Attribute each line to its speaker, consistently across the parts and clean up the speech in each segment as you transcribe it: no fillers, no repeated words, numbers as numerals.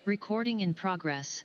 Speaker 1: Recording in progress.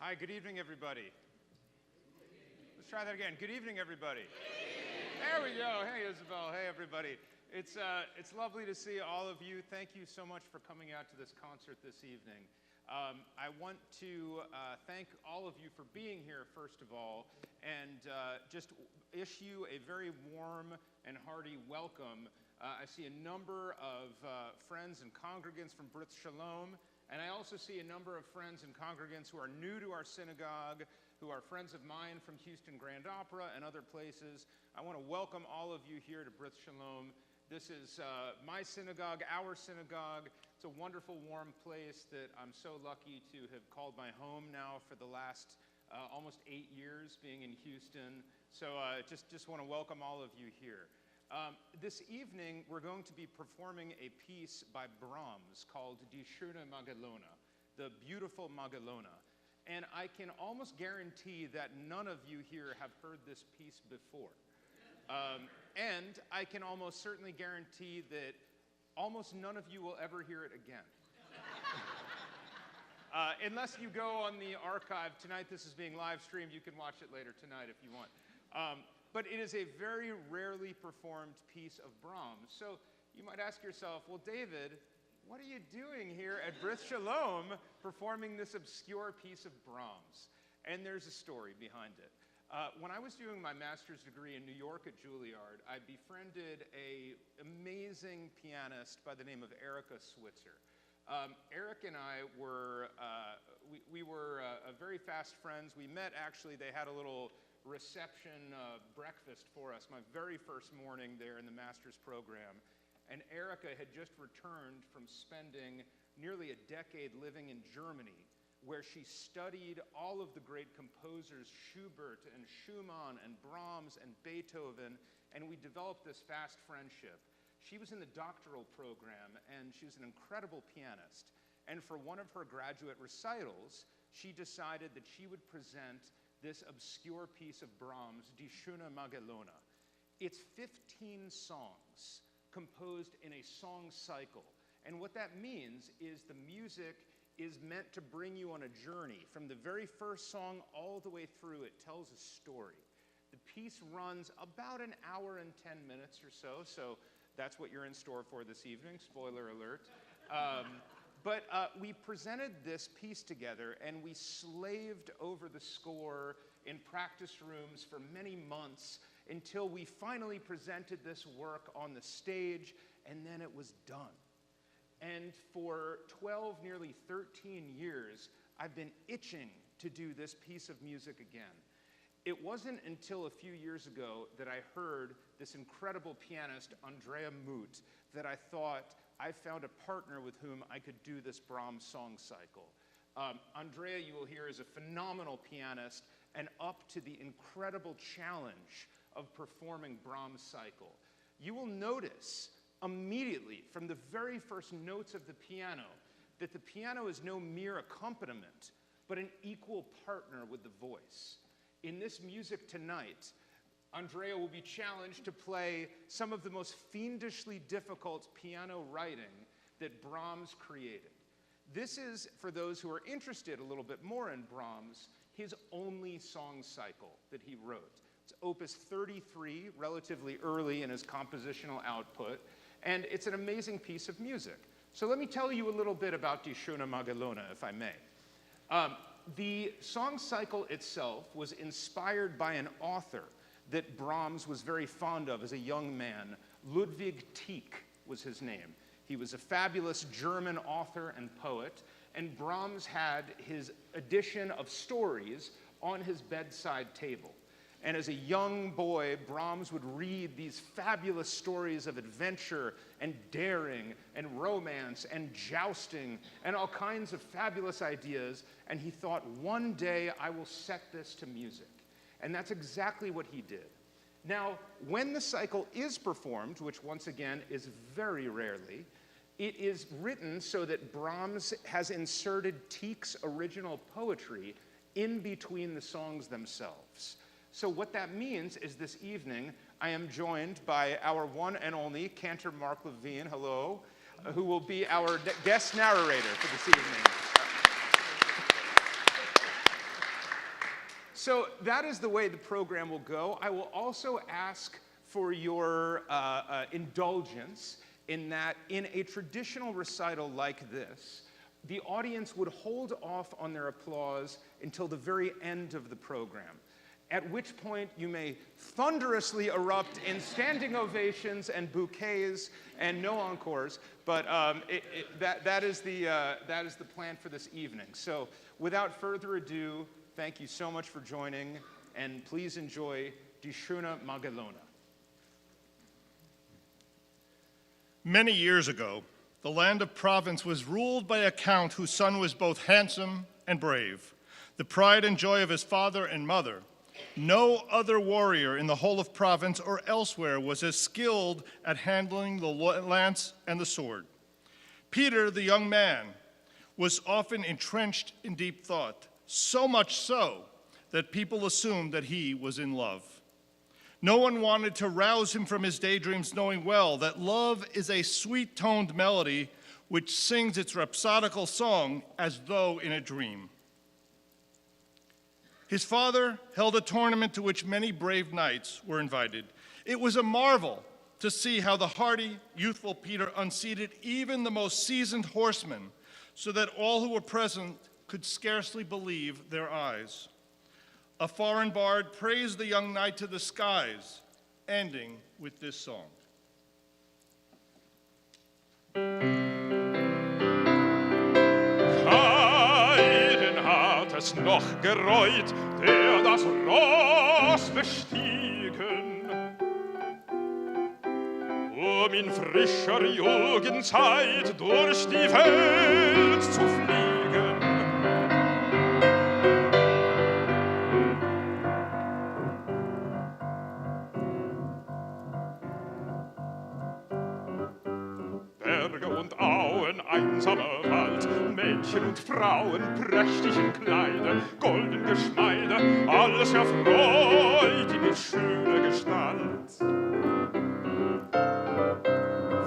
Speaker 2: Hi, good evening, everybody. Let's try that again. Good evening, everybody. There we go. Hey, Isabel. Hey, everybody. It's lovely to see all of you. Thank you so much for coming out to this concert this evening. I want to thank all of you for being here, first of all, and just issue a very warm and hearty welcome. I see a number of friends and congregants from Brit Shalom. And I also see a number of friends and congregants who are new to our synagogue, who are friends of mine from Houston Grand Opera and other places. I want to welcome all of you here to Brit Shalom. This is my synagogue, our synagogue. It's a wonderful, warm place that I'm so lucky to have called my home now for the last almost 8 years being in Houston. So just want to welcome all of you here. This evening, we're going to be performing a piece by Brahms called Die Schoene Magelone, the beautiful Magelone. And I can almost guarantee that none of you here have heard this piece before. And I can almost certainly guarantee that almost none of you will ever hear it again. Unless you go on the archive tonight, this is being live streamed, you can watch it later tonight if you want. But it is a very rarely performed piece of Brahms. So you might ask yourself, well, David, what are you doing here at Brit Shalom performing this obscure piece of Brahms? And there's a story behind it. When I was doing my master's degree in New York at Juilliard, I befriended an amazing pianist by the name of Erica Switzer. Eric and I were, we were very fast friends. We met, actually, they had a little reception breakfast for us my very first morning there in the master's program. And Erica had just returned from spending nearly a decade living in Germany, where she studied all of the great composers, Schubert and Schumann and Brahms and Beethoven, and we developed this fast friendship. She was in the doctoral program, and she was an incredible pianist. And for one of her graduate recitals, she decided that she would present this obscure piece of Brahms, Die Schoene Magelone. It's 15 songs composed in a song cycle. And what that means is the music is meant to bring you on a journey. From the very first song all the way through, it tells a story. The piece runs about an hour and 10 minutes or so, so that's what you're in store for this evening, spoiler alert. But we presented this piece together, and we slaved over the score in practice rooms for many months until we finally presented this work on the stage, and then it was done. And for 12, nearly 13 years, I've been itching to do this piece of music again. It wasn't until a few years ago that I heard this incredible pianist, Andreea Mut, that I thought I found a partner with whom I could do this Brahms song cycle. Andreea, you will hear, is a phenomenal pianist and up to the incredible challenge of performing Brahms cycle. You will notice immediately from the very first notes of the piano that the piano is no mere accompaniment, but an equal partner with the voice. In this music tonight, Andreea will be challenged to play some of the most fiendishly difficult piano writing that Brahms created. This is, for those who are interested a little bit more in Brahms, his only song cycle that he wrote. It's opus 33, relatively early in his compositional output, and it's an amazing piece of music. So let me tell you a little bit about Die Schoene Magelone, if I may. The song cycle itself was inspired by an author that Brahms was very fond of as a young man. Ludwig Tieck was his name. He was a fabulous German author and poet, and Brahms had his edition of stories on his bedside table. And as a young boy, Brahms would read these fabulous stories of adventure and daring and romance and jousting and all kinds of fabulous ideas, and he thought, one day I will set this to music. And that's exactly what he did. Now, when the cycle is performed, which once again is very rarely, it is written so that Brahms has inserted Tieck's original poetry in between the songs themselves. So what that means is this evening, I am joined by our one and only Cantor Mark Levine, hello, who will be our guest narrator for this evening. So that is the way the program will go. I will also ask for your indulgence in that in a traditional recital like this, the audience would hold off on their applause until the very end of the program, at which point you may thunderously erupt in standing ovations and bouquets and no encores, but that is the plan for this evening. So without further ado, thank you so much for joining, and please enjoy Die Schoene Magelone.
Speaker 3: Many years ago, the land of Provence was ruled by a count whose son was both handsome and brave, the pride and joy of his father and mother. No other warrior in the whole of Provence or elsewhere was as skilled at handling the lance and the sword. Peter, the young man, was often entrenched in deep thought, so much so that people assumed that he was in love. No one wanted to rouse him from his daydreams, knowing well that love is a sweet-toned melody which sings its rhapsodical song as though in a dream. His father held a tournament to which many brave knights were invited. It was a marvel to see how the hardy, youthful Peter unseated even the most seasoned horsemen, so that all who were present could scarcely believe their eyes. A foreign bard praised the young knight to the skies, ending with this song.
Speaker 4: Keinen hat es noch gereut, der das Ross bestiegen, in frischer Jugendzeit durch die Welt zu fliegen. Einsamer Wald, Mädchen und Frauen, prächtig in Kleider, golden Geschmeide, alles erfreut in die schöne Gestalt.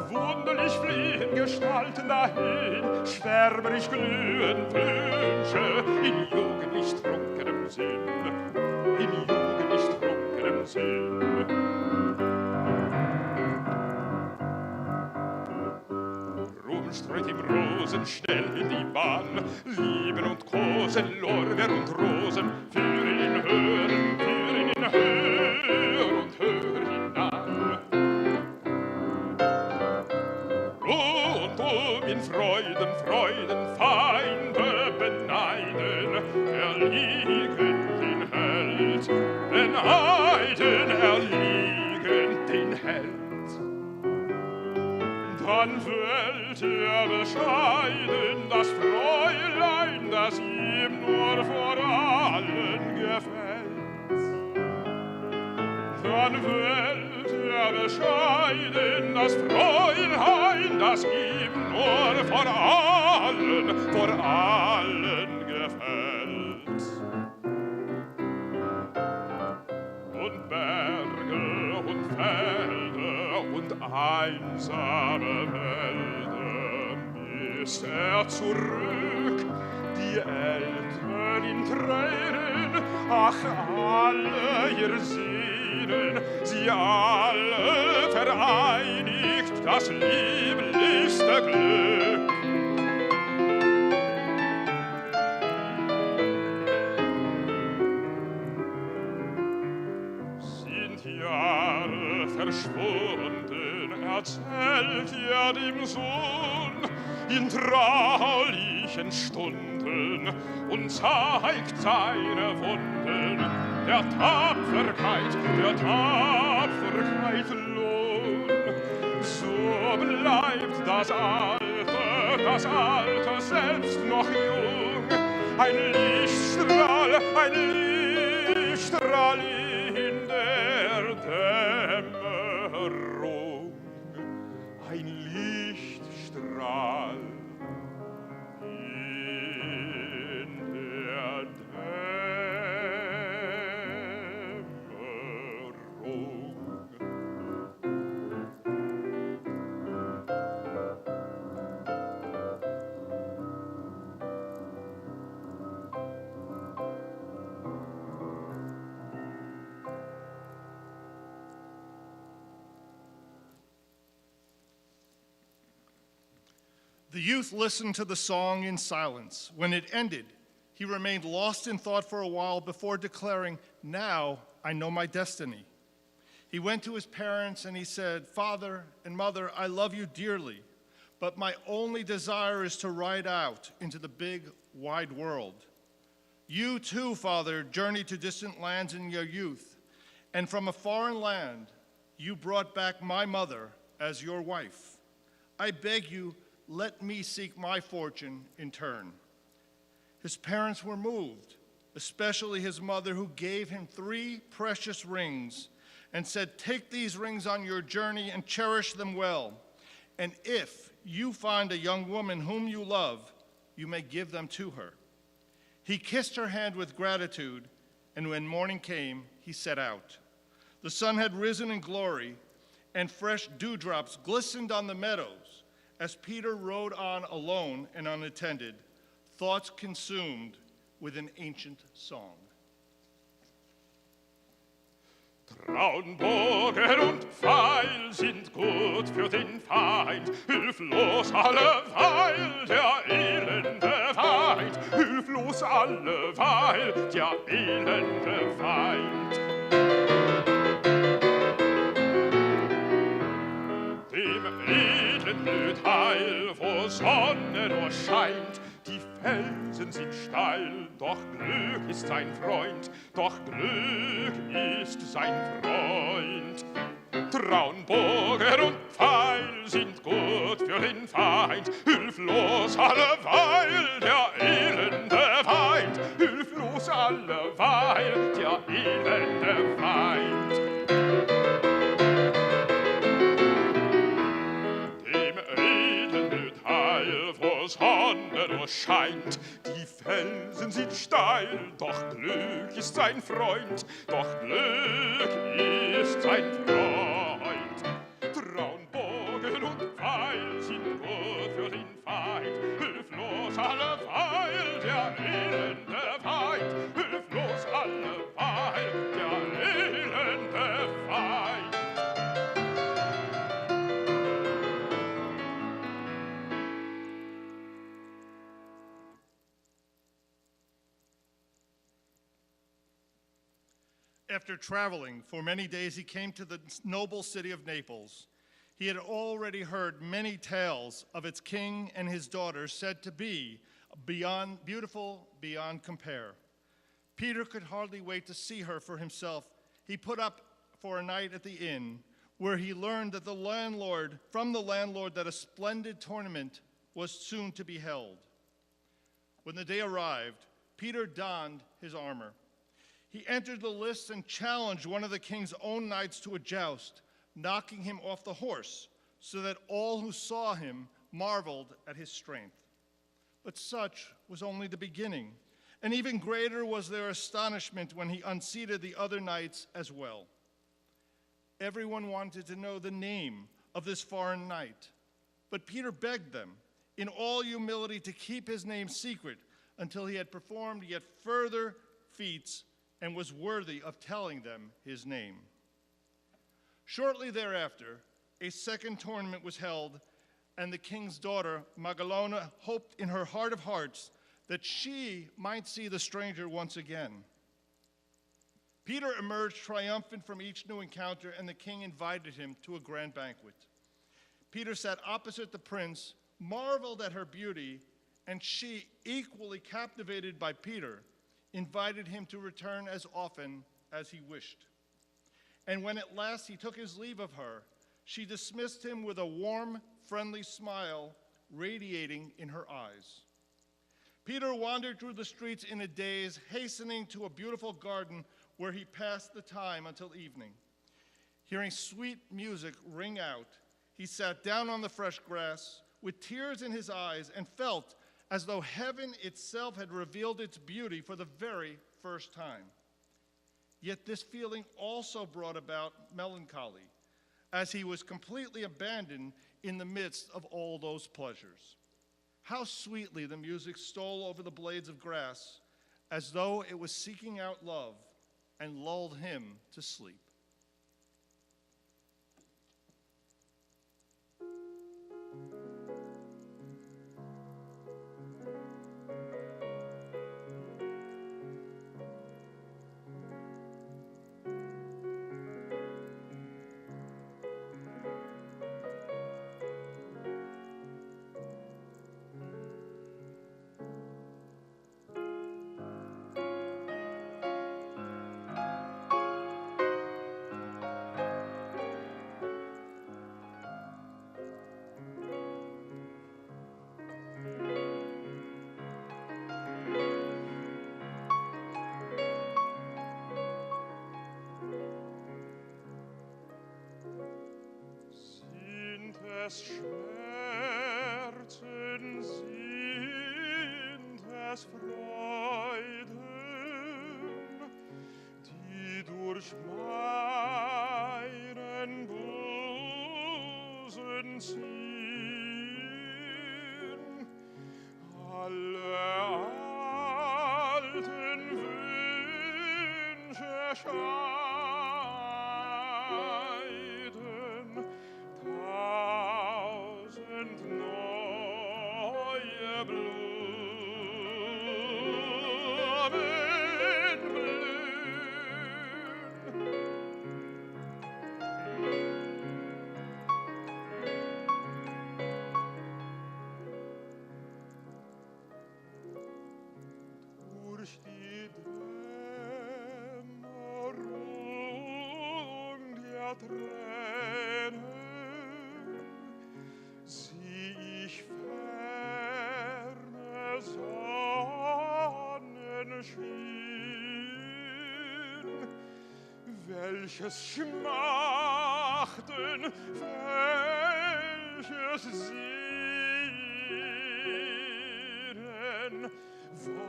Speaker 4: Wunderlich fliehen Gestalten dahin, schwärmerisch glühen Wünsche, in jugendlich trunkenem Sinn, in jugendlich trunkenem Sinn. Streut ihm Rosen schnell in die Bahn, Lieben und Kosen, Lorbeer und Rosen, führen ihn höher und höher hinan. Rundum in Freuden, Feinde beneiden, erliegen den Held, beneiden, erliegen den Held. Dann wählt bescheiden das Fräulein, das ihm nur vor allen gefällt. Dann wählt bescheiden das Fräulein, das ihm nur vor allen gefällt. Und Berge und Felder und einsame Wälder, ist zurück. Die Eltern in Tränen, ach, alle ihr Sehnen, sie alle vereinigt, das lieblichste Glück. Sind Jahre verschwunden, erzählt er dem Sohn in traulichen Stunden und zeigt seine Wunden, der Tapferkeit Lohn. So bleibt das Alte selbst noch jung, ein Lichtstrahl in der Dämmerung, ein Lichtstrahl in der Dämmerung.
Speaker 3: The youth listened to the song in silence. When it ended, he remained lost in thought for a while before declaring, "Now I know my destiny." He went to his parents and he said, "Father and Mother, I love you dearly, but my only desire is to ride out into the big, wide world. You too, Father, journeyed to distant lands in your youth, and from a foreign land, you brought back my mother as your wife. I beg you, let me seek my fortune in turn." His parents were moved, especially his mother, who gave him 3 precious rings and said, "Take these rings on your journey and cherish them well. And if you find a young woman whom you love, you may give them to her." He kissed her hand with gratitude, and when morning came, he set out. The sun had risen in glory, and fresh dewdrops glistened on the meadows as Peter rode on alone and unattended, thoughts consumed with an ancient song.
Speaker 4: Traunbogen und Pfeil sind gut für den Feind, hilflos alleweil der elende Feind, hilflos alleweil der elende Feind. Dem edlen blüht Heil, wo Sonne nur scheint, die Felsen sind steil, doch Glück ist sein Freund, doch Glück ist sein Freund. Traunbogen und Pfeil sind gut für den Feind, hilflos alleweil der elende Feind, hilflos alleweil der elende Feind. Dem edlen blüht Heil, wo Sonne nur scheint, die Felsen sind steil, doch Glück ist sein Freund, doch Glück ist sein Freund. Traunbogen und Pfeil sind gut für den Feind, hilflos alleweil der elende Feind, hilflos alleweil der elende Feind.
Speaker 3: After traveling for many days, he came to the noble city of Naples. He had already heard many tales of its king and his daughter, said to be beautiful beyond compare. Peter could hardly wait to see her for himself. He put up for a night at the inn, where he learned that from the landlord that a splendid tournament was soon to be held. When the day arrived, Peter donned his armor. He entered the lists and challenged one of the king's own knights to a joust, knocking him off the horse, so that all who saw him marveled at his strength. But such was only the beginning, and even greater was their astonishment when he unseated the other knights as well. Everyone wanted to know the name of this foreign knight, but Peter begged them, in all humility to keep his name secret until he had performed yet further feats and was worthy of telling them his name. Shortly thereafter, a second tournament was held, and the king's daughter, Magelone, hoped in her heart of hearts that she might see the stranger once again. Peter emerged triumphant from each new encounter, and the king invited him to a grand banquet. Peter sat opposite the prince, marveled at her beauty, and she, equally captivated by Peter, invited him to return as often as he wished. And when at last he took his leave of her, she dismissed him with a warm, friendly smile radiating in her eyes. Peter wandered through the streets in a daze, hastening to a beautiful garden where he passed the time until evening. Hearing sweet music ring out, he sat down on the fresh grass with tears in his eyes and felt as though heaven itself had revealed its beauty for the very first time. Yet this feeling also brought about melancholy, as he was completely abandoned in the midst of all those pleasures. How sweetly the music stole over the blades of grass, as though it was seeking out love and lulled him to sleep.
Speaker 4: Es Schmerzen, sind es Freuden, die durch meinen Busen ziehen, alle alten Wünsche scheiden, tausend neue Blumen blühen. Durch die Dämmerung der Tränen sieh ich ferne Sonnenschein, welches Schmachten, welches Sehnen,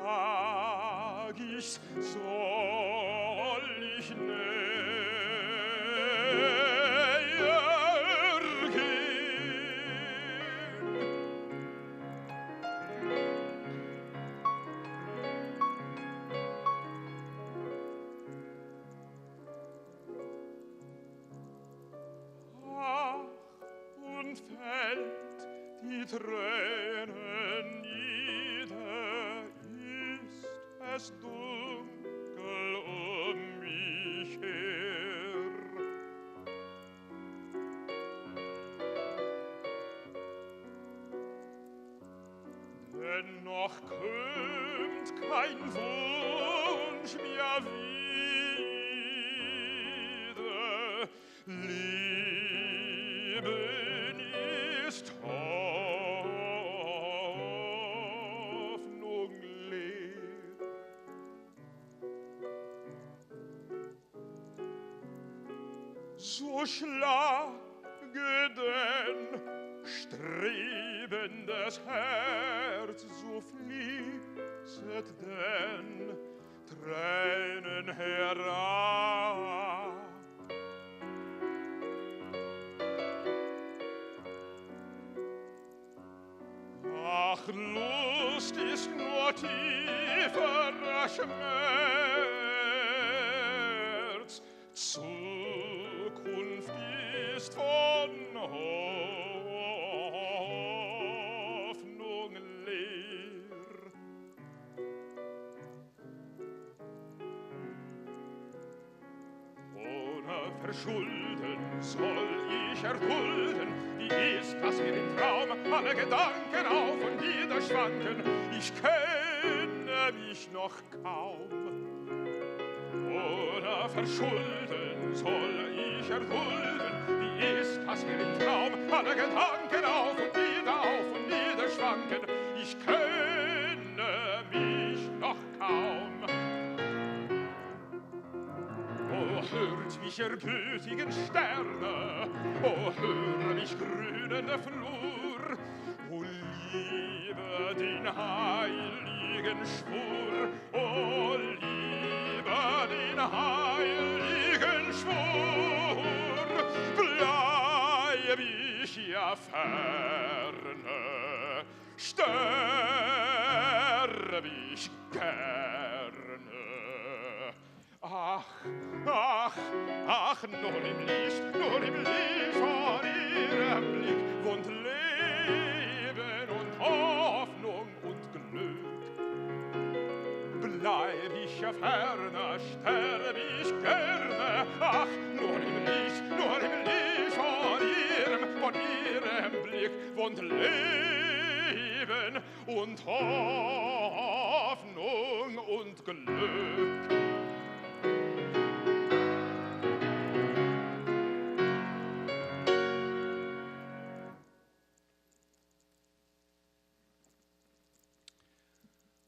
Speaker 4: wag ich's, soll ich näher gehen. Ach, und fällt die Tränen nieder, ist es dunkel um mich her. Dennoch kommt kein Wunsch mir wieder, Leben ist Hoffnung leer. So schlage denn strebendes Herz, so fließet denn Tränen herab. Ach, Lust ist nur tiefer Schmerz, Zukunft ist von Hoffnung leer. Ohne Verschulden soll ich erdulden, wie ist das hier im Traum, alle Gedanken auf und nieder schwanken, ich kenne mich noch kaum. Ohne Verschulden soll ich erdulden, wie ist das hier im Traum, alle Gedanken auf und nieder schwanken, ich kenne mich noch kaum. O hört mich, ihr gütigen Sterne, o hör mich, grünende Flur, o liebe den heiligen Schwur, o liebe den heiligen Schwur, bleib ich ja ferne, sterb ich gerne. Ach, nur im Licht von ihrem Blick wohnt Leben und Hoffnung und Glück. Bleib ich ja ferner, sterb ich gerne. Ach, nur im Licht von ihrem Blick wohnt Leben und Hoffnung und Glück.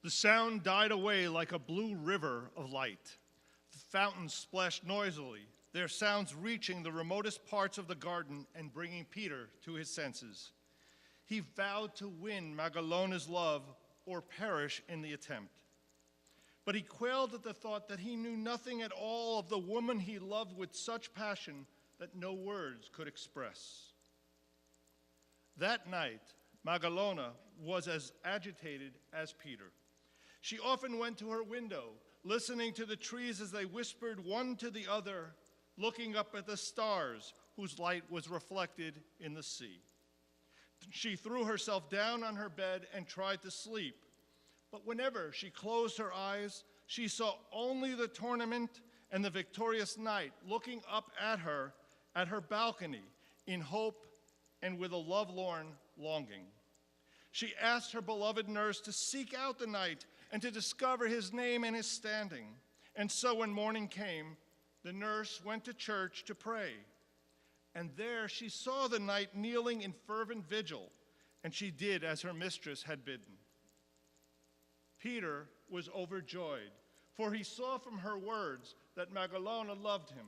Speaker 3: The sound died away like a blue river of light. The fountains splashed noisily, their sounds reaching the remotest parts of the garden and bringing Peter to his senses. He vowed to win Magalone's love or perish in the attempt. But he quailed at the thought that he knew nothing at all of the woman he loved with such passion that no words could express. That night, Magelone was as agitated as Peter. She often went to her window, listening to the trees as they whispered one to the other, looking up at the stars whose light was reflected in the sea. She threw herself down on her bed and tried to sleep, but whenever she closed her eyes, she saw only the tournament and the victorious knight looking up at her balcony in hope and with a lovelorn longing. She asked her beloved nurse to seek out the knight and to discover his name and his standing. And so when morning came, the nurse went to church to pray. And there she saw the knight kneeling in fervent vigil, and she did as her mistress had bidden. Peter was overjoyed, for he saw from her words that Magelone loved him.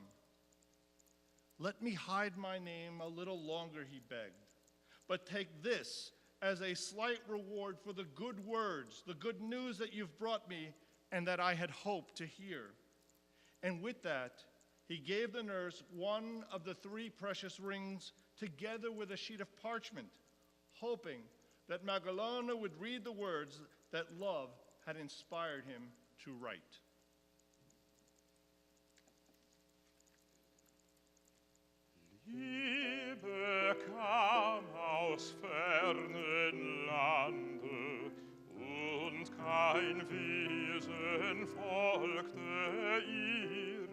Speaker 3: Let me hide my name a little longer, he begged, but take this as a slight reward for the good words, the good news that you've brought me and that I had hoped to hear. And with that, he gave the nurse one of the 3 precious rings together with a sheet of parchment, hoping that Magelone would read the words that love had inspired him to write.
Speaker 4: Liebe kam aus fernen Lande, und kein Wesen folgte ihr,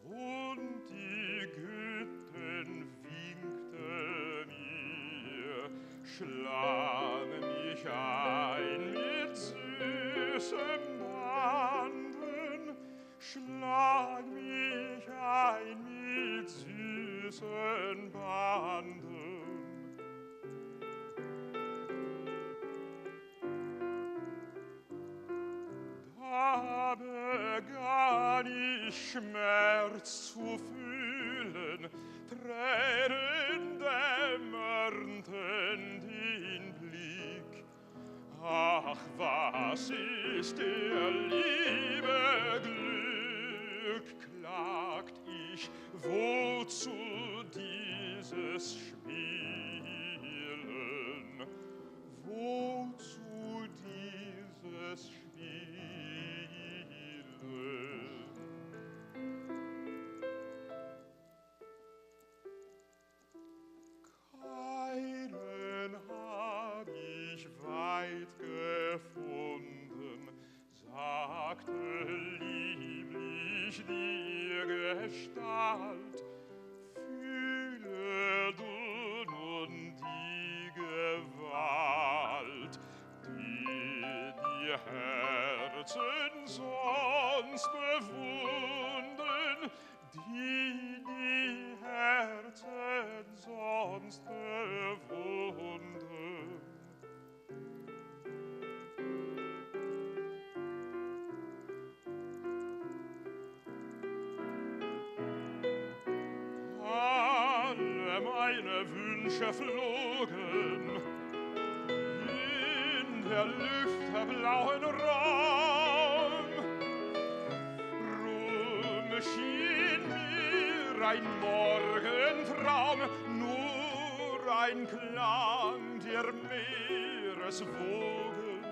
Speaker 4: und die Göttin winkte mir, schlag mich ein mit süßen Banden, schlag mich ein mit süßen Banden. Da begann ich Schmerz zu fühlen, Tränen dämmerten den Blick. Ach, was ist der Liebe Glück, klagt ich, wozu dieses Spielen, wozu Gestalt. Fühle du nun die Gewalt, die die Herzen sonst bewunden, die die Herzen sonst bewunden. Alle meine Wünsche flogen in der Lüfte blauen Raum. Rum schien mir ein Morgentraum, nur ein Klang der Meereswogen.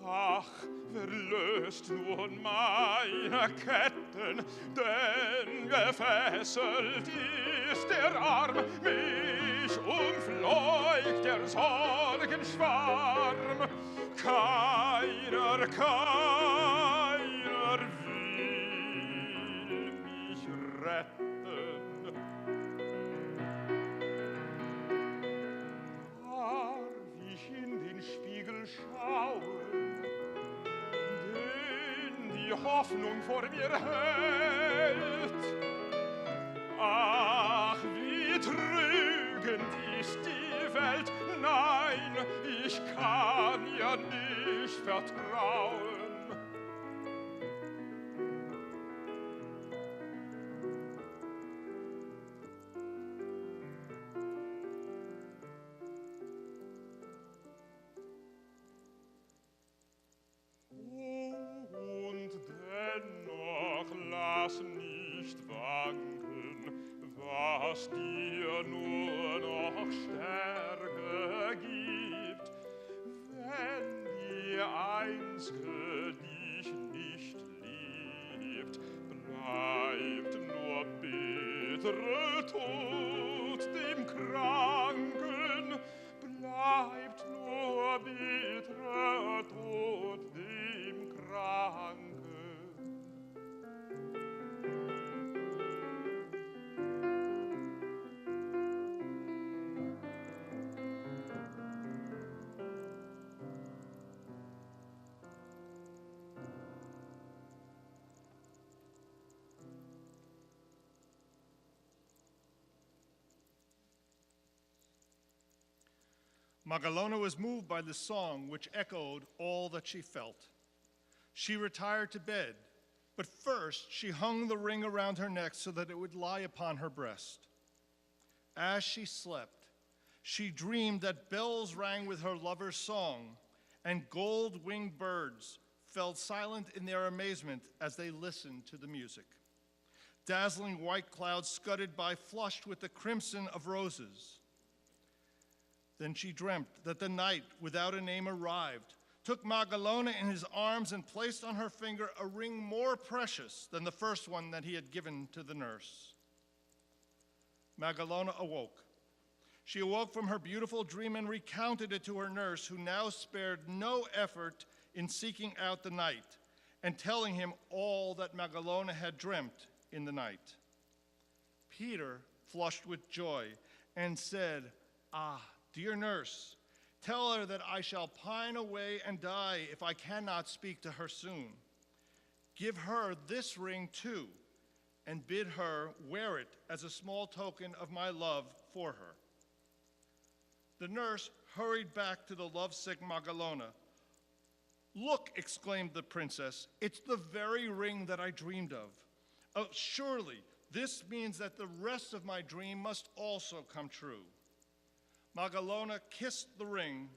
Speaker 4: Ach, wer löst nun meine Ketten, denn gefesselt ist der Arm, mich umfleucht der Sorgenschwarm. Keiner will mich retten. Darf ich in den Spiegel schauen, die Hoffnung vor mir hält? Ach, wie trügend ist die Welt, nein, ich kann ja nicht vertrauen. Lass nicht wanken, was dir nur noch Stärke gibt. Wenn die Einzige dich nicht liebt, bleibt nur bittere Tod dem Kranken, bleibt nur bittere Tod dem Kranken.
Speaker 3: Magelone was moved by the song, which echoed all that she felt. She retired to bed, but first she hung the ring around her neck so that it would lie upon her breast. As she slept, she dreamed that bells rang with her lover's song, and gold-winged birds fell silent in their amazement as they listened to the music. Dazzling white clouds scudded by, flushed with the crimson of roses. Then she dreamt that the night without a name arrived, took Magelone in his arms, and placed on her finger a ring more precious than the first one that he had given to the nurse. Magelone awoke. She awoke from her beautiful dream and recounted it to her nurse, who now spared no effort in seeking out the night and telling him all that Magelone had dreamt in the night. Peter flushed with joy and said, "Ah, dear nurse, tell her that I shall pine away and die if I cannot speak to her soon. Give her this ring too, and bid her wear it as a small token of my love for her." The nurse hurried back to the lovesick Magelone. "Look," exclaimed the princess, "it's the very ring that I dreamed of. Oh, surely this means that the rest of my dream must also come true." Magelone kissed the ring,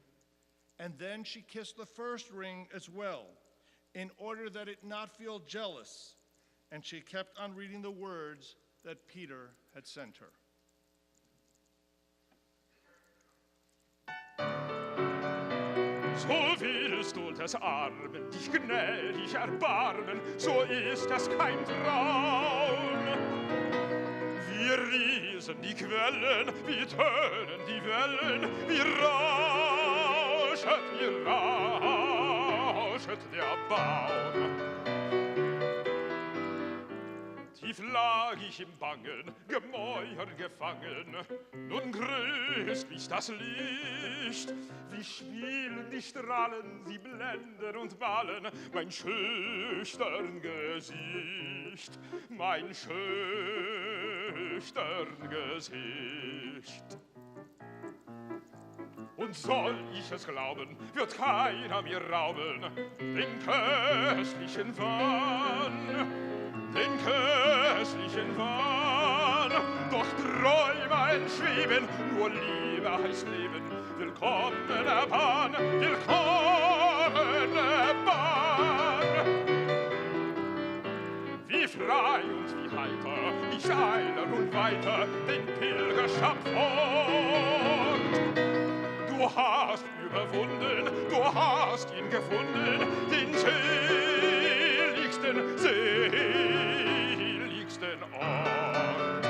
Speaker 3: and then she kissed the first ring as well, in order that it not feel jealous, and she kept on reading the words that Peter had sent her.
Speaker 4: So willst du des Armen dich gnädig erbarmen, so ist das kein Traum. Wie riesen die Quellen, wie tönen die Wellen, wie rauschet der Baum. Tief lag ich im bangen Gemäuer gefangen. Nun grüßt mich das Licht. Wie spielen die Strahlen, sie blenden und malen mein schüchtern Gesicht, mein schüchtern Gesicht. Und soll ich es glauben, wird keiner mir rauben den köstlichen Wahn, den köstlichen Wahn. Doch Träume entschweben, nur Liebe heißt Leben. Willkommene Bahn, willkommene Bahn. Wie frei und wie heiter, ich eile nun weiter den Pilgerschaft fort. Du hast überwunden, du hast ihn gefunden, den seligsten, seligsten Ort.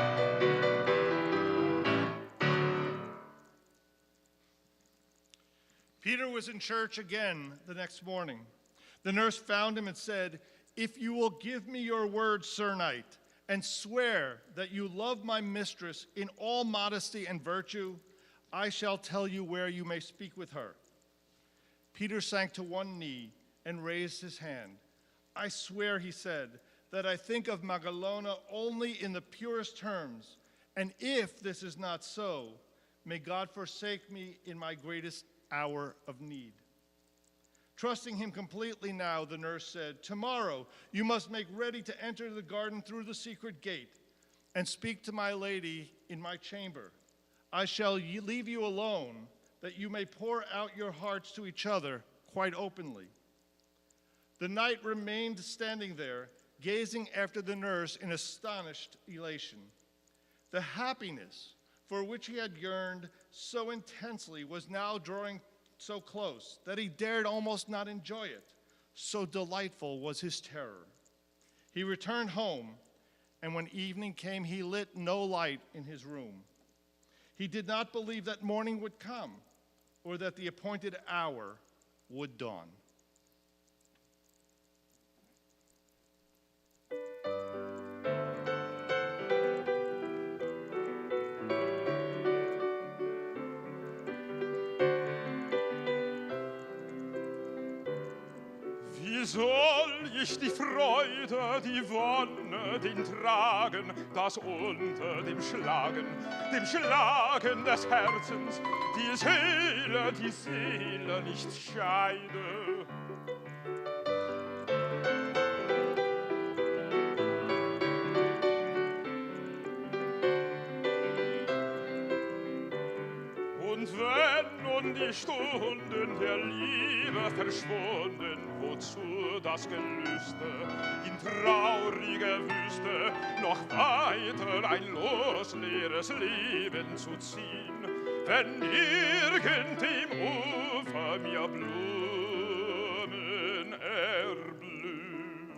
Speaker 3: Peter was in church again the next morning. The nurse found him and said, "If you will give me your word, Sir Knight, and swear that you love my mistress in all modesty and virtue, I shall tell you where you may speak with her." Peter sank to one knee and raised his hand. "I swear," he said, "that I think of Magelone only in the purest terms, and if this is not so, may God forsake me in my greatest hour of need." Trusting him completely now, the nurse said, "Tomorrow you must make ready to enter the garden through the secret gate and speak to my lady in my chamber. I shall leave you alone, that you may pour out your hearts to each other quite openly." The knight remained standing there, gazing after the nurse in astonished elation. The happiness for which he had yearned so intensely was now drawing so close that he dared almost not enjoy it. So delightful was his terror. He returned home, and when evening came, he lit no light in his room. He did not believe that morning would come or that the appointed hour would dawn.
Speaker 4: Wie soll ich die Freude, die Wonne, den Tragen, das unter dem Schlagen des Herzens, die Seele nicht scheide? Und wenn nun die Stunden der Liebe verschwunden, wozu das Gelüste in traurige Wüste noch weiter ein losleeres Leben zu ziehen, wenn irgend im Ufer mir Blumen erblühen.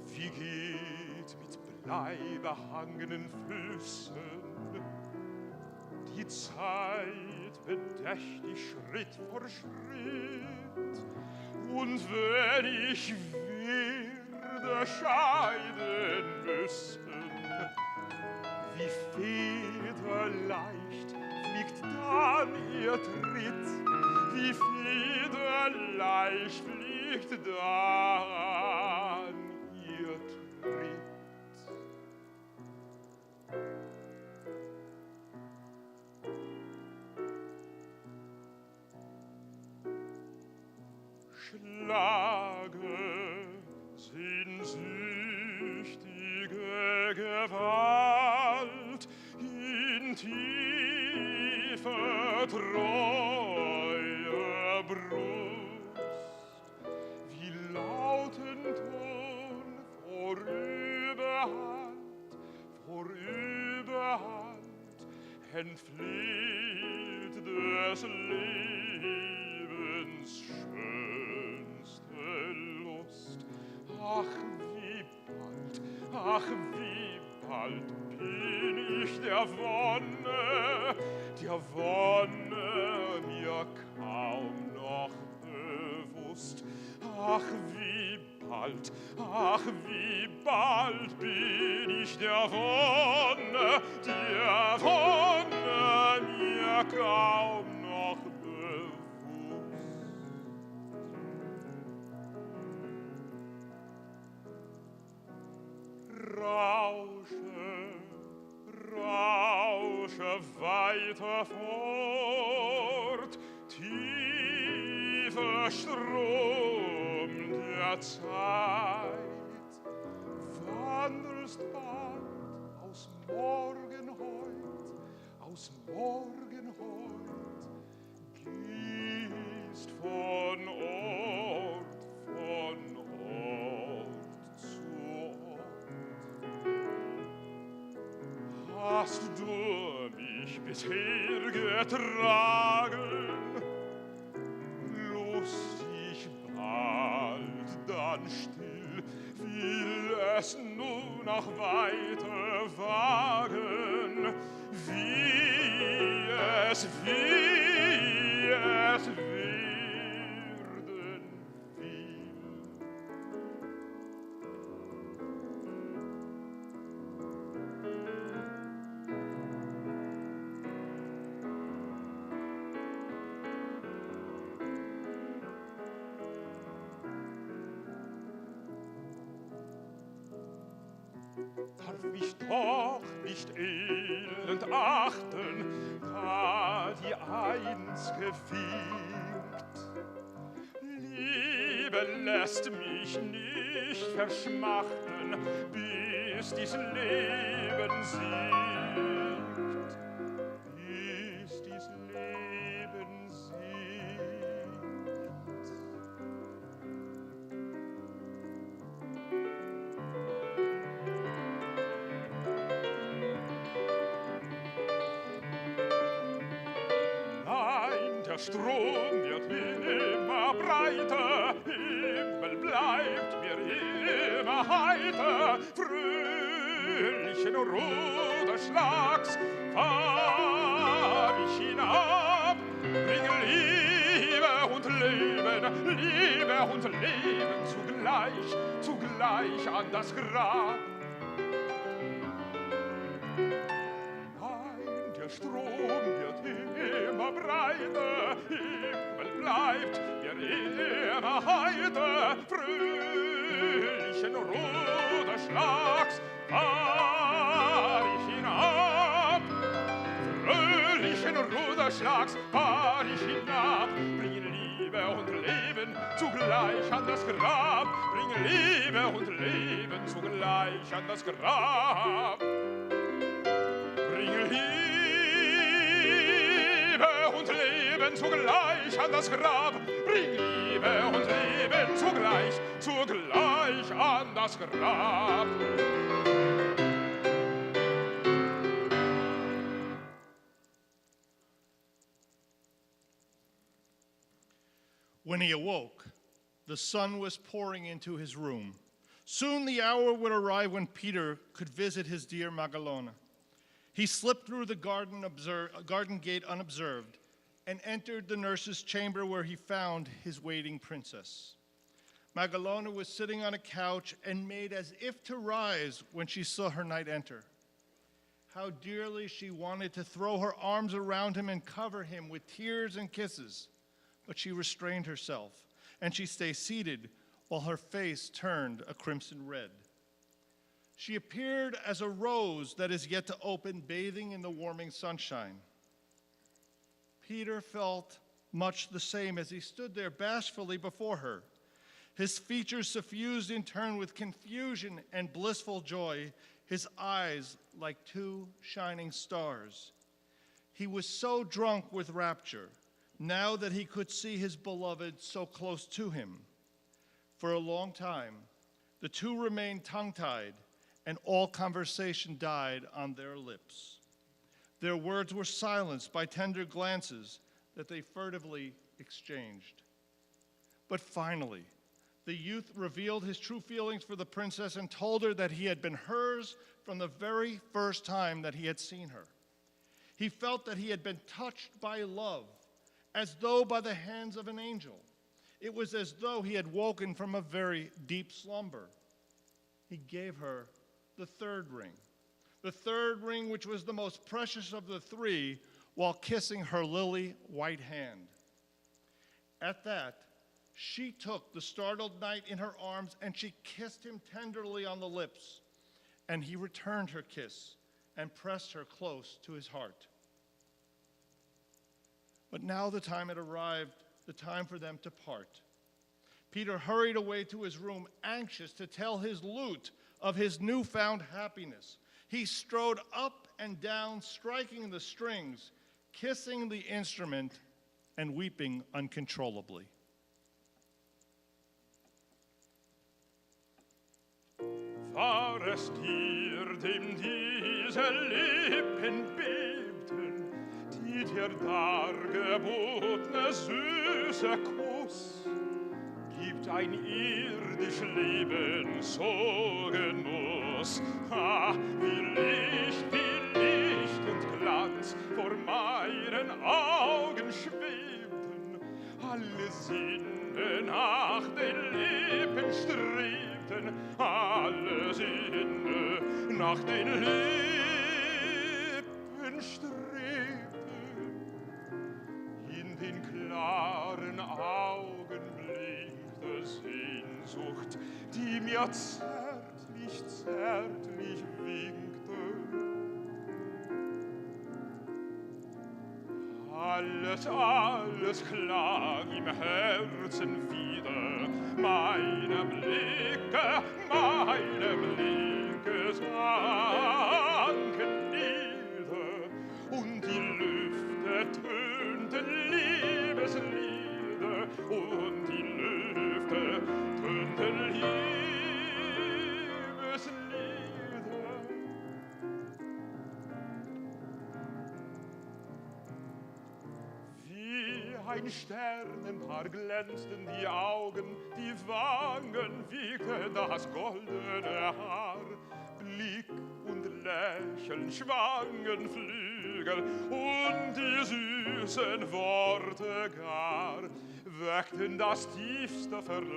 Speaker 4: Wie geht mit bleibehangenen Füßen die Zeit bedächtig Schritt vor Schritt, und wenn ich werde scheiden müssen, wie federleicht fliegt dann ihr Tritt, wie federleicht fliegt dann ihr Tritt. Schlage sehnsüchtige Gewalt in tiefe treue Brust, wie lauten Ton vorüberhand entflieht des Lebens schönste Lust. Ach, wie bald bin ich der Wonne mir kaum noch bewusst. Ach, wie bald bin ich der Wonne mir kaum noch bewusst. Rausche weiter fort, tiefer Strom der Zeit, wandelst bald aus Morgen heut, gehst von Ort zu Ort. Hast du mich bisher getragen, lustig bald, dann still, will es nun noch weiter wagen, wie es werden will. Darf ich doch nicht elend achten, da die einz'ge winkt. Liebe lässt mich nicht verschmachten, bis dies Leben singt. Bis dies Leben singt. Der Strom wird immer breiter, Himmel bleibt mir immer heiter, fröhlichen Ruderschlags fahr ich hinab, bringe Liebe und Leben zugleich an das Grab. Nein, der Strom wird immer breiter, Himmel bleibt mir immer heiter, fröhlichen Ruderschlags fahr ich hinab. Fröhlichen Ruderschlags fahr ich hinab, bringe Liebe und Leben zugleich an das Grab, bringe Liebe und Leben zugleich an das Grab. Bringe Liebe und Leben zugleich an das Grab, bring Liebe und Leben zugleich an das Grab.
Speaker 3: When he awoke, the sun was pouring into his room. Soon the hour would arrive when Peter could visit his dear Magelone. He slipped through the garden gate unobserved and entered the nurse's chamber where he found his waiting princess. Magelone was sitting on a couch and made as if to rise when she saw her knight enter. How dearly she wanted to throw her arms around him and cover him with tears and kisses, but she restrained herself, and she stayed seated while her face turned a crimson red. She appeared as a rose that is yet to open, bathing in the warming sunshine. Peter felt much the same as he stood there bashfully before her. His features suffused in turn with confusion and blissful joy, his eyes like two shining stars. He was so drunk with rapture, now that he could see his beloved so close to him. For a long time, the two remained tongue-tied, and all conversation died on their lips. Their words were silenced by tender glances that they furtively exchanged. But finally, the youth revealed his true feelings for the princess and told her that he had been hers from the very first time that he had seen her. He felt that he had been touched by love, as though by the hands of an angel. It was as though he had woken from a very deep slumber. He gave her the third ring which was the most precious of the three, while kissing her lily white hand. At that, she took the startled knight in her arms and she kissed him tenderly on the lips, and he returned her kiss and pressed her close to his heart. But now the time had arrived, the time for them to part. Peter hurried away to his room, anxious to tell his lute of his newfound happiness. He strode up and down, striking the strings, kissing the instrument, and weeping uncontrollably.
Speaker 4: War es dir, dem diese Lippen bebten, die dir dargebotene süße Kuss, gibt ein irdisch Leben so Genuss. Ah, wie Licht und Glanz vor meinen Augen schwebten, alle Sinne nach den Lippen strebten, alle Sinne nach den Lippen strebten. In den klaren Augen blinkte Sehnsucht, die mir zärtlich, zärtlich winkte. Alles, alles klang im Herzen wieder, meine Blicke sanken nieder, und die Lüfte tönten Liebeslieder, und die Lüfte tönten Liebeslieder. Wie ein Sternenpaar glänzten die Augen, die Wangen wiegte das goldene Haar. Blick und Lächeln schwangen Flügel, und die süßen Worte gar weckten das tiefste Verlangen.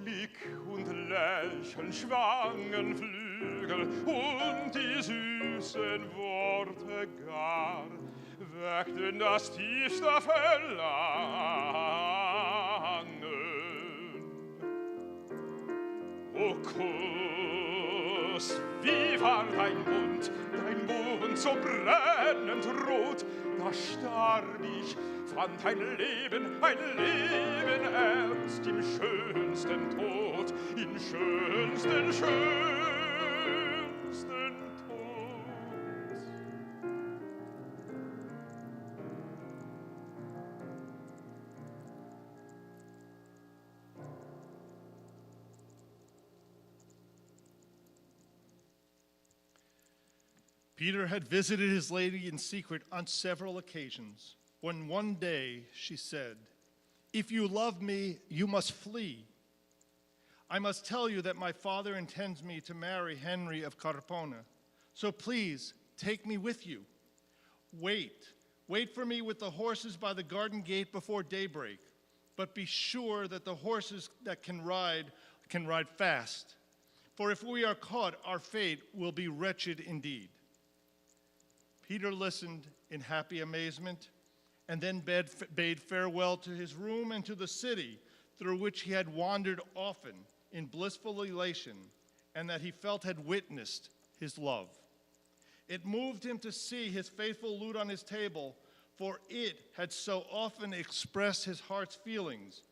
Speaker 4: Blick und Lächeln schwangen Flügel, und die süßen Worte gar weckten das tiefste Verlangen. O Kuss, wie war dein Mund so brennend rot, da starb ich, fand ein Leben erst im schönsten Tod, im schönsten Tod.
Speaker 3: Peter had visited his lady in secret on several occasions, when one day she said, "If you love me, you must flee. I must tell you that my father intends me to marry Henry of Carpona, so please take me with you. Wait for me with the horses by the garden gate before daybreak, but be sure that the horses that can ride fast. For if we are caught, our fate will be wretched indeed." Peter listened in happy amazement, and then bade farewell to his room and to the city through which he had wandered often in blissful elation, and that he felt had witnessed his love. It moved him to see his faithful lute on his table, for it had so often expressed his heart's feelings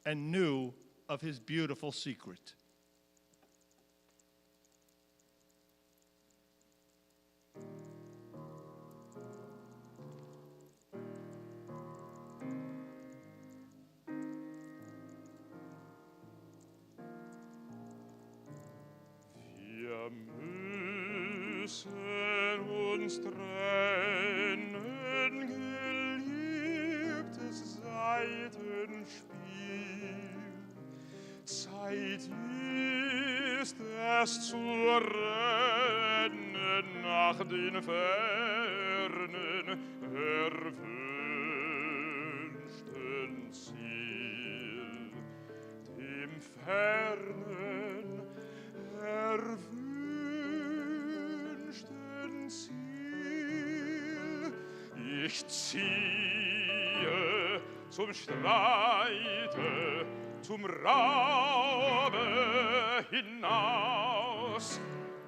Speaker 3: and knew of his beautiful secret.
Speaker 4: Wir müssen uns trennen, geliebtes Saitenspiel. Zeit ist es zu rennen nach den Fernen fernen, erwünschten Ziel, dem fernen, erwünschten Ziel. Ich ziehe zum Streite, zum Raube hinaus,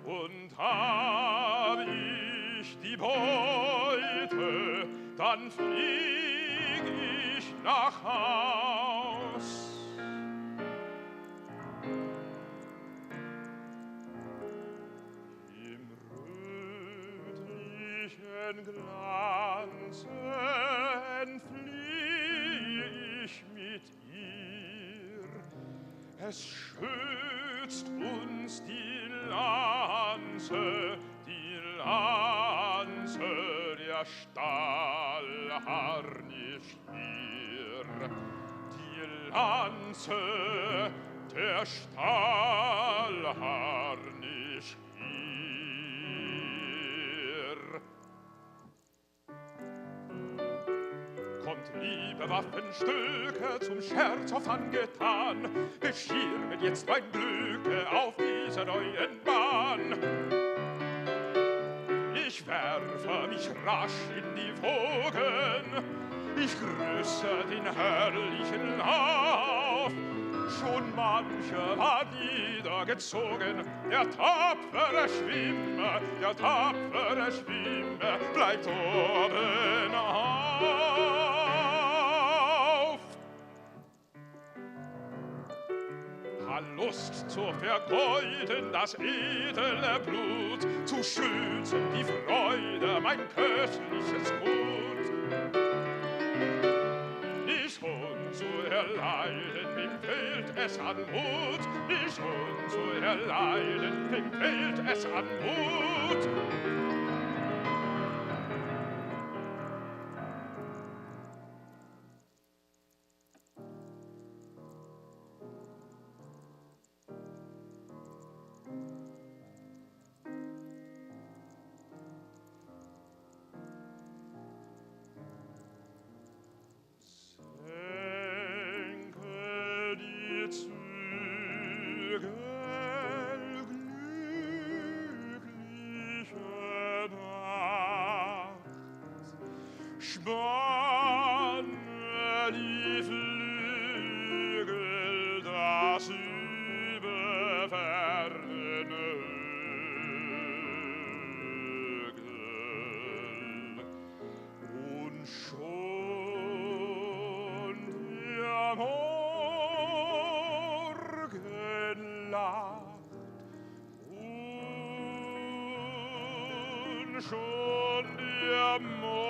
Speaker 4: und hab ich die Beute, dann flieg ich nach Haus. Im rötlichen Glanze entflieh ich mit ihr. Es schützt uns die Lanze der Stahlharnisch hier. Die Lanze der Stahlharnisch hier. Kommt, liebe Waffenstücke, zum Scherz auf angetan, beschirmet jetzt mein Glück auf dieser neuen Bahn. Ich werfe mich rasch in die Wogen, ich grüße den herrlichen Lauf. Schon mancher war niedergezogen, der tapfere Schwimmer, bleibt oben auf. Lust zu vergeuden das edle Blut, zu schützen die Freude, mein köstliches Gut. Nicht schon zu erleiden, wem fehlt es an Mut? Nicht schon zu erleiden, wem fehlt es an Mut? Spanne die Flügel, das überferne Hügel, und schon der Morgen lacht, und schon der Morgen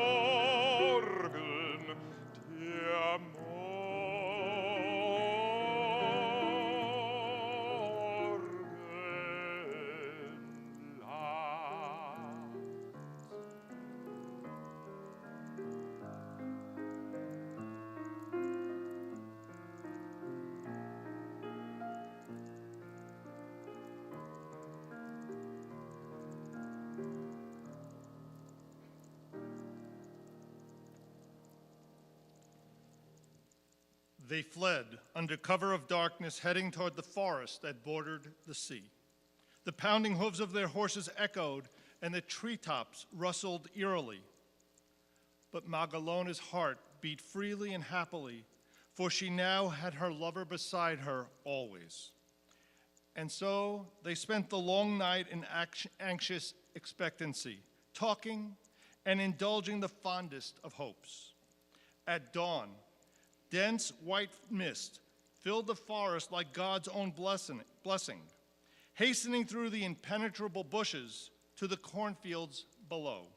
Speaker 3: They fled under cover of darkness, heading toward the forest that bordered the sea. The pounding hooves of their horses echoed, and the treetops rustled eerily. But Magalone's heart beat freely and happily, for she now had her lover beside her always. And so they spent the long night in anxious expectancy, talking and indulging the fondest of hopes. At dawn, dense white mist filled the forest like God's own blessing, hastening through the impenetrable bushes to the cornfields below.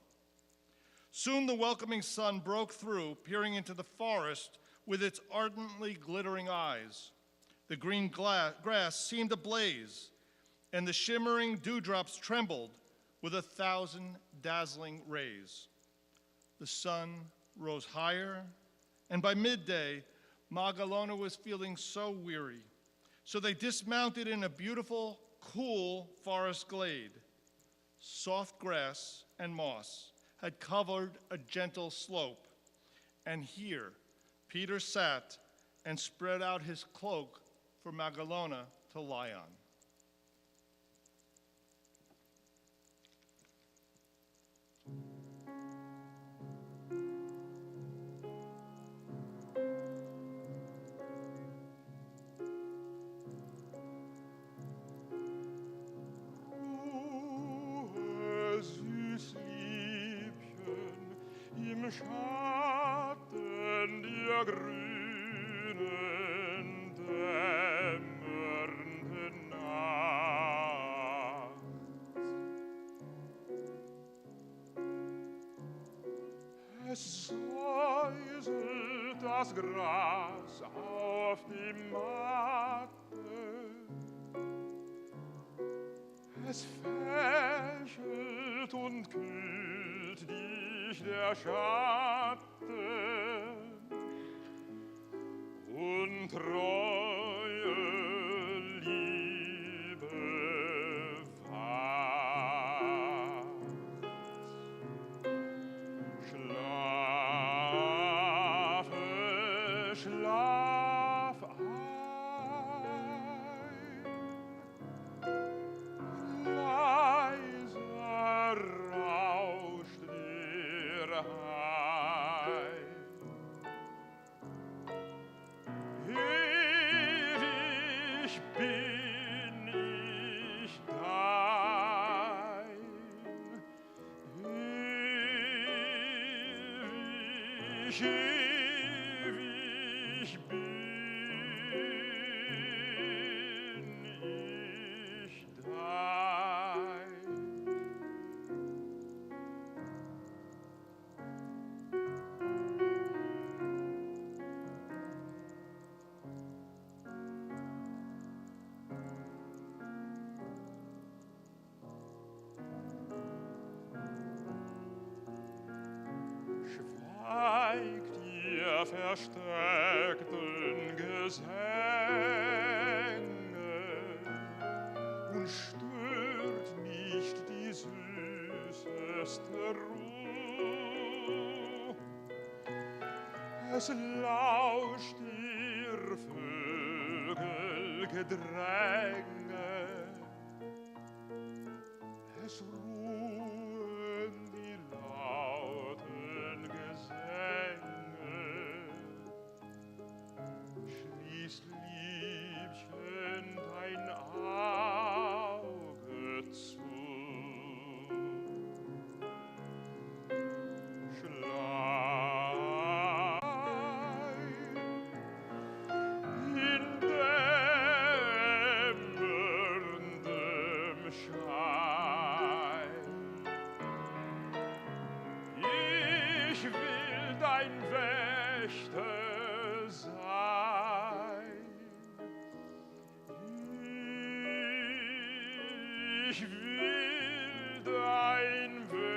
Speaker 3: Soon the welcoming sun broke through, peering into the forest with its ardently glittering eyes. The green grass seemed ablaze, and the shimmering dewdrops trembled with 1,000 dazzling rays. The sun rose higher, and by midday, Magelone was feeling so weary. So they dismounted in a beautiful, cool forest glade, soft grass and moss, had covered a gentle slope, and here Peter sat and spread out his cloak for Magelone to lie on.
Speaker 4: Im Schatten der grünen, dämmernden Nacht. Es säuselt das Gras auf die Matte, es fächelt und kühlt dich der Schatten und treue Liebe wacht. Schlafe, schlaf ein, leiser rauscht dir heim. Ewig bin ich dein, ewig, ewig bin ich dein. Schweigt ihr versteckten Gesänge und stört nicht die süßeste Ruhe. Es lauscht ihr Vögelgedränge, es ruhen die lauten Gesänge. Schließ, Liebchen, dein Auge zu. Schlaf in dämmerndem Schein. Ich will dein Wächter sein. Ich will dein Wächter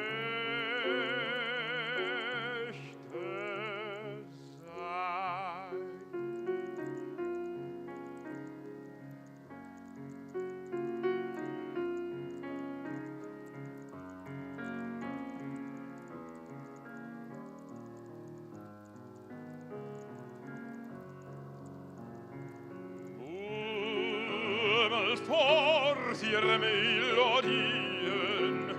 Speaker 4: sein. Murmelt fort ihre Melodien,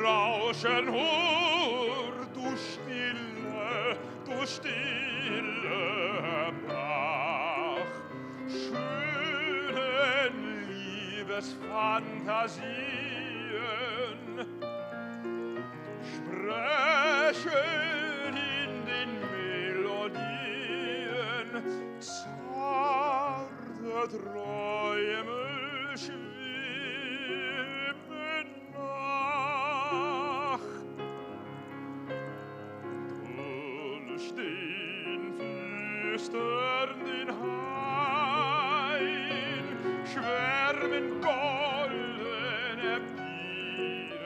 Speaker 4: rauschen hoch, du stille Bach, schönen Liebesfantasien, sprechen in den Melodien, zarte Träume schwimmen nach. Durch den flüsternden Hain schwärmen goldene Bienelein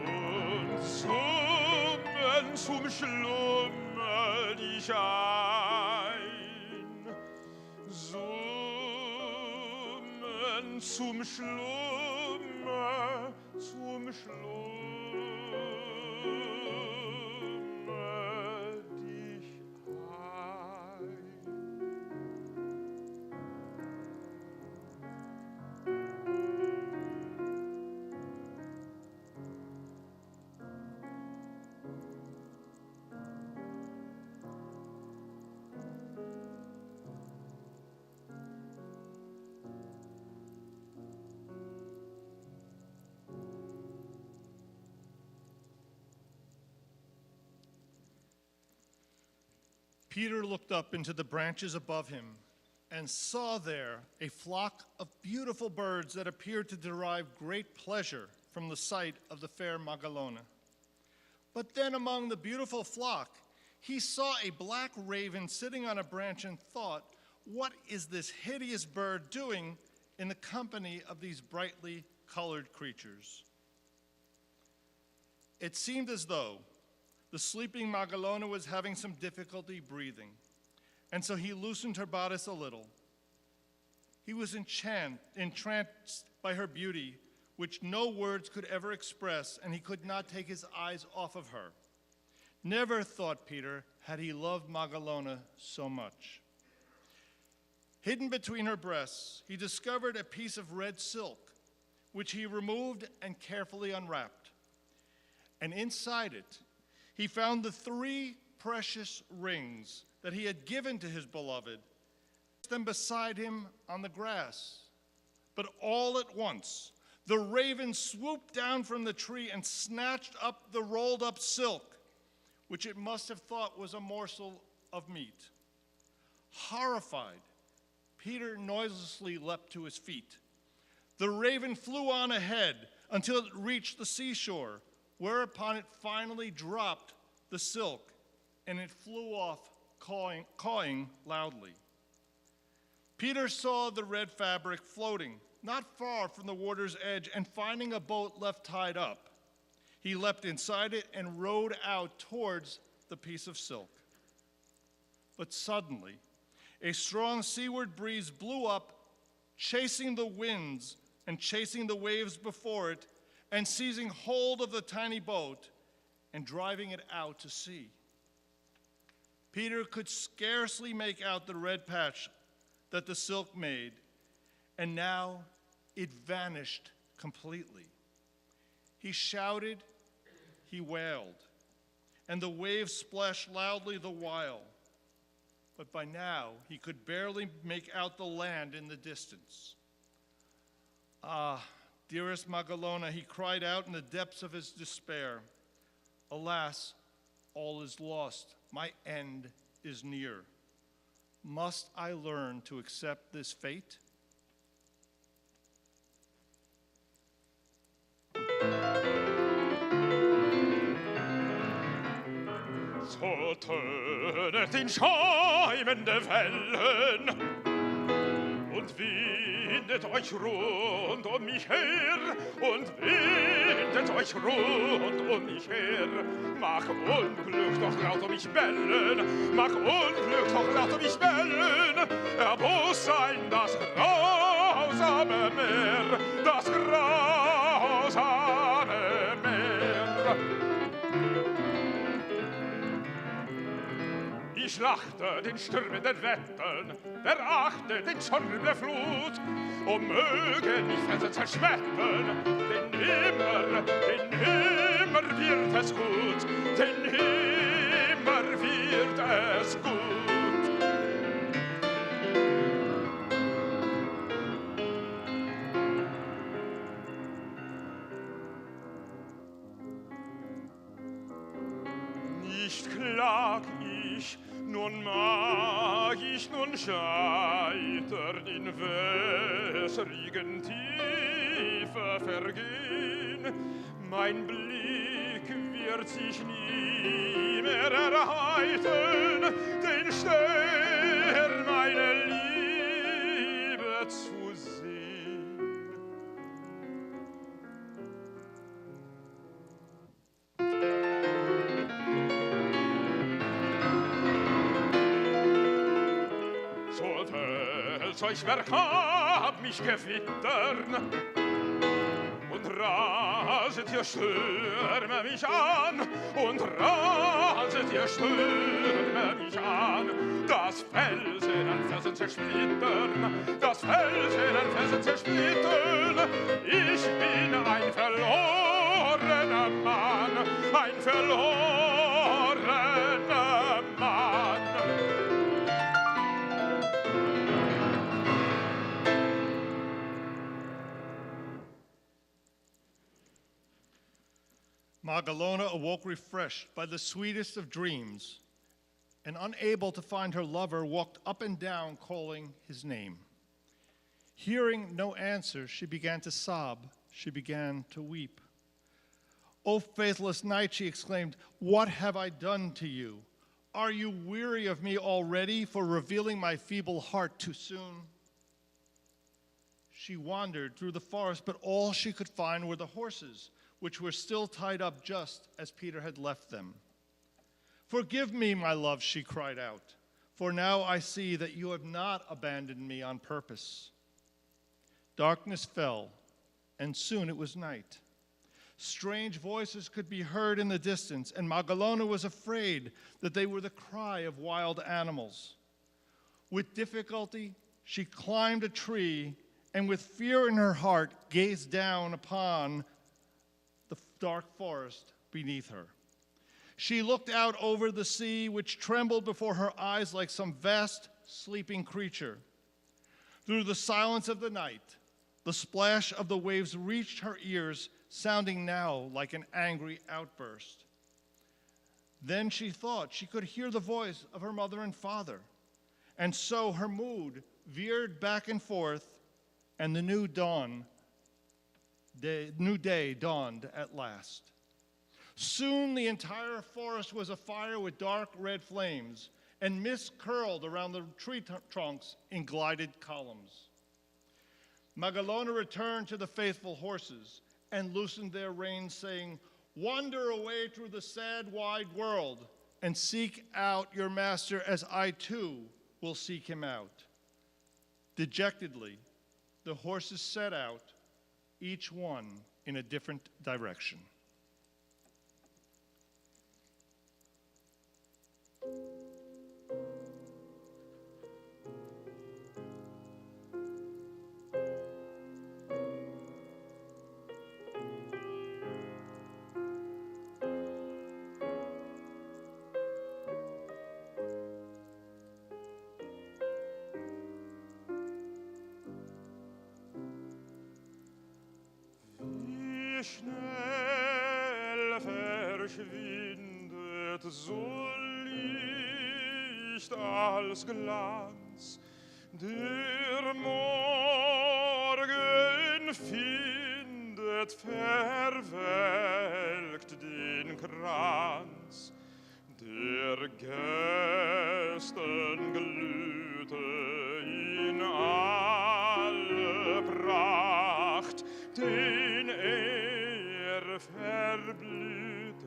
Speaker 4: und summen zum Schlummer dich ein, summen zum Schlummer dich ein.
Speaker 3: Peter looked up into the branches above him and saw there a flock of beautiful birds that appeared to derive great pleasure from the sight of the fair Magelone. But then among the beautiful flock, he saw a black raven sitting on a branch and thought, "What is this hideous bird doing in the company of these brightly colored creatures?" It seemed as though the sleeping Magelone was having some difficulty breathing, and so he loosened her bodice a little. He was entranced by her beauty, which no words could ever express, and he could not take his eyes off of her. Never, thought Peter, had he loved Magelone so much. Hidden between her breasts, he discovered a piece of red silk, which he removed and carefully unwrapped. And inside it, he found the 3 precious rings that he had given to his beloved, them beside him on the grass. But all at once, the raven swooped down from the tree and snatched up the rolled up silk, which it must have thought was a morsel of meat. Horrified, Peter noiselessly leapt to his feet. The raven flew on ahead until it reached the seashore, whereupon it finally dropped the silk, and it flew off, cawing loudly. Peter saw the red fabric floating not far from the water's edge, and finding a boat left tied up, he leapt inside it and rowed out towards the piece of silk. But suddenly, a strong seaward breeze blew up, chasing the winds and chasing the waves before it, and seizing hold of the tiny boat and driving it out to sea. Peter could scarcely make out the red patch that the silk made, and now it vanished completely. He shouted, he wailed, and the waves splashed loudly the while. But by now, he could barely make out the land in the distance. "Ah, dearest Magelone," he cried out in the depths of his despair. "Alas, all is lost. My end is near. Must I learn to accept this fate?"
Speaker 4: So tönet in schäumende Wellen und windet euch rund um mich her und windet euch rund um mich her. Mag Unglück doch laut um mich bellen, mag Unglück doch laut um mich bellen. Erbost sein das grausame Meer, das grausame Meer. Ich lachte den stürmenden Wetten, verachte den Schorn der Flut, und möge mich Felsen zerschmettern, denn immer wird es gut, denn immer wird es gut. Nicht klag ich, nun mag ich nun scheitern in wässrigen Tiefe vergehen. Mein Blick wird sich nie mehr erheitern, den Stern meine Liebe zu sehen. Solch Werk hab mich gewittern und raset ihr Stürme mich an, und raset ihr Stürme mich an. Das Felsen an Felsen zersplittern, das Felsen an Felsen zersplittern. Ich bin ein verlorener Mann, ein verlorener Mann.
Speaker 3: Magelone awoke refreshed by the sweetest of dreams, and unable to find her lover, walked up and down calling his name. Hearing no answer, she began to sob, she began to weep. "O faithless night," she exclaimed, "what have I done to you? Are you weary of me already for revealing my feeble heart too soon?" She wandered through the forest, but all she could find were the horses, which were still tied up just as Peter had left them. "Forgive me, my love," she cried out, "for now I see that you have not abandoned me on purpose." Darkness fell, and soon it was night. Strange voices could be heard in the distance, and Magelone was afraid that they were the cry of wild animals. With difficulty, she climbed a tree, and with fear in her heart, gazed down upon the dark forest beneath her. She looked out over the sea, which trembled before her eyes like some vast, sleeping creature. Through the silence of the night, the splash of the waves reached her ears, sounding now like an angry outburst. Then she thought she could hear the voice of her mother and father, and so her mood veered back and forth, and the new day dawned at last. Soon the entire forest was afire with dark red flames, and mist curled around the tree trunks in glided columns. Magelone returned to the faithful horses and loosened their reins, saying, "Wander away through the sad, wide world and seek out your master as I too will seek him out." Dejectedly, the horses set out, each one in a different direction.
Speaker 4: Wie schnell verschwindet so Licht als Glanz. Der Morgen findet verwelkt den Kranz, der gestern glühte in alle Pracht, den verblühte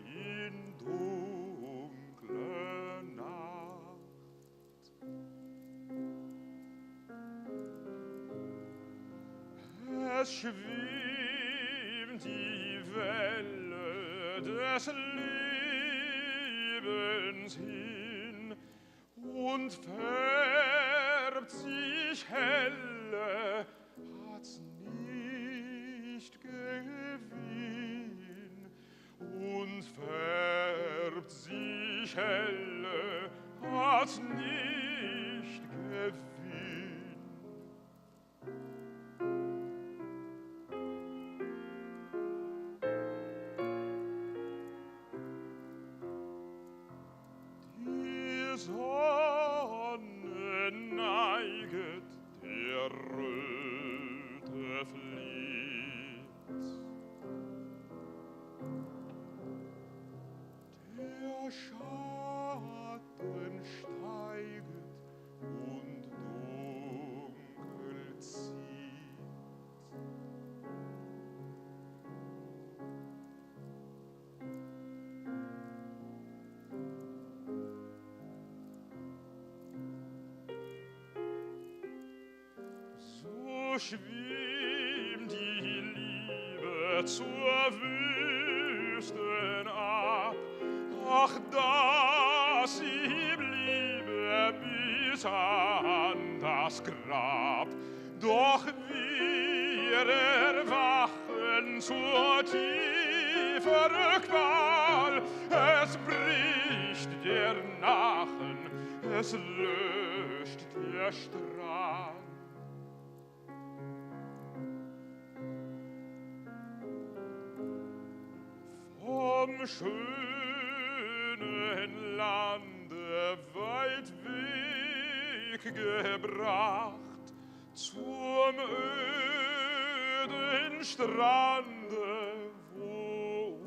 Speaker 4: in dunkler Nacht. Es schwimmt die Welle des Lebens hin und färbt sich helle, hat's nicht gewinn, und färbt sich helle, hat's nicht gewinn. Die Sonne neiget, der Röte flieht. Der Schatten steiget und dunkel zieht. So schwimmt die zur Wüsten ab. Ach, dass sie bliebe bis an das Grab, doch wir erwachen zur tieferen Qual. Es bricht der Nachen, es löscht der Strahl. Vom schönen Lande weit weggebracht zum öden Strande, wo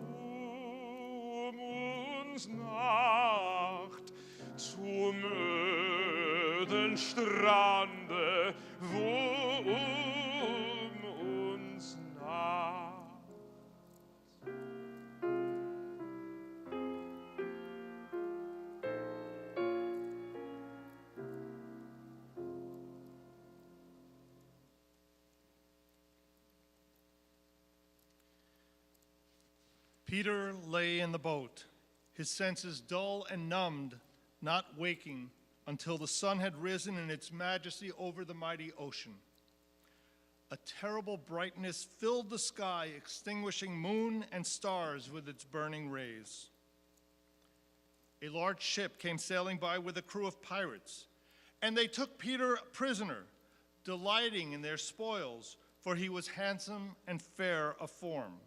Speaker 4: uns Nacht, zum öden Strande, wo uns Nacht.
Speaker 3: Peter lay in the boat, his senses dull and numbed, not waking until the sun had risen in its majesty over the mighty ocean. A terrible brightness filled the sky, extinguishing moon and stars with its burning rays. A large ship came sailing by with a crew of pirates, and they took Peter prisoner, delighting in their spoils, for he was handsome and fair of form.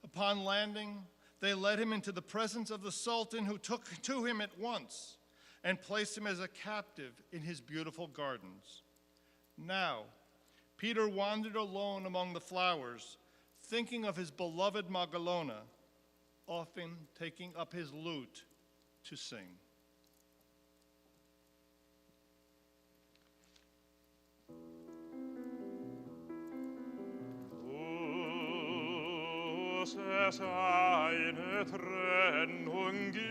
Speaker 3: Upon landing, they led him into the presence of the Sultan, who took to him at once and placed him as a captive in his beautiful gardens. Now, Peter wandered alone among the flowers, thinking of his beloved Magelone, often taking up his lute to sing.
Speaker 4: Es eine Trennung geben,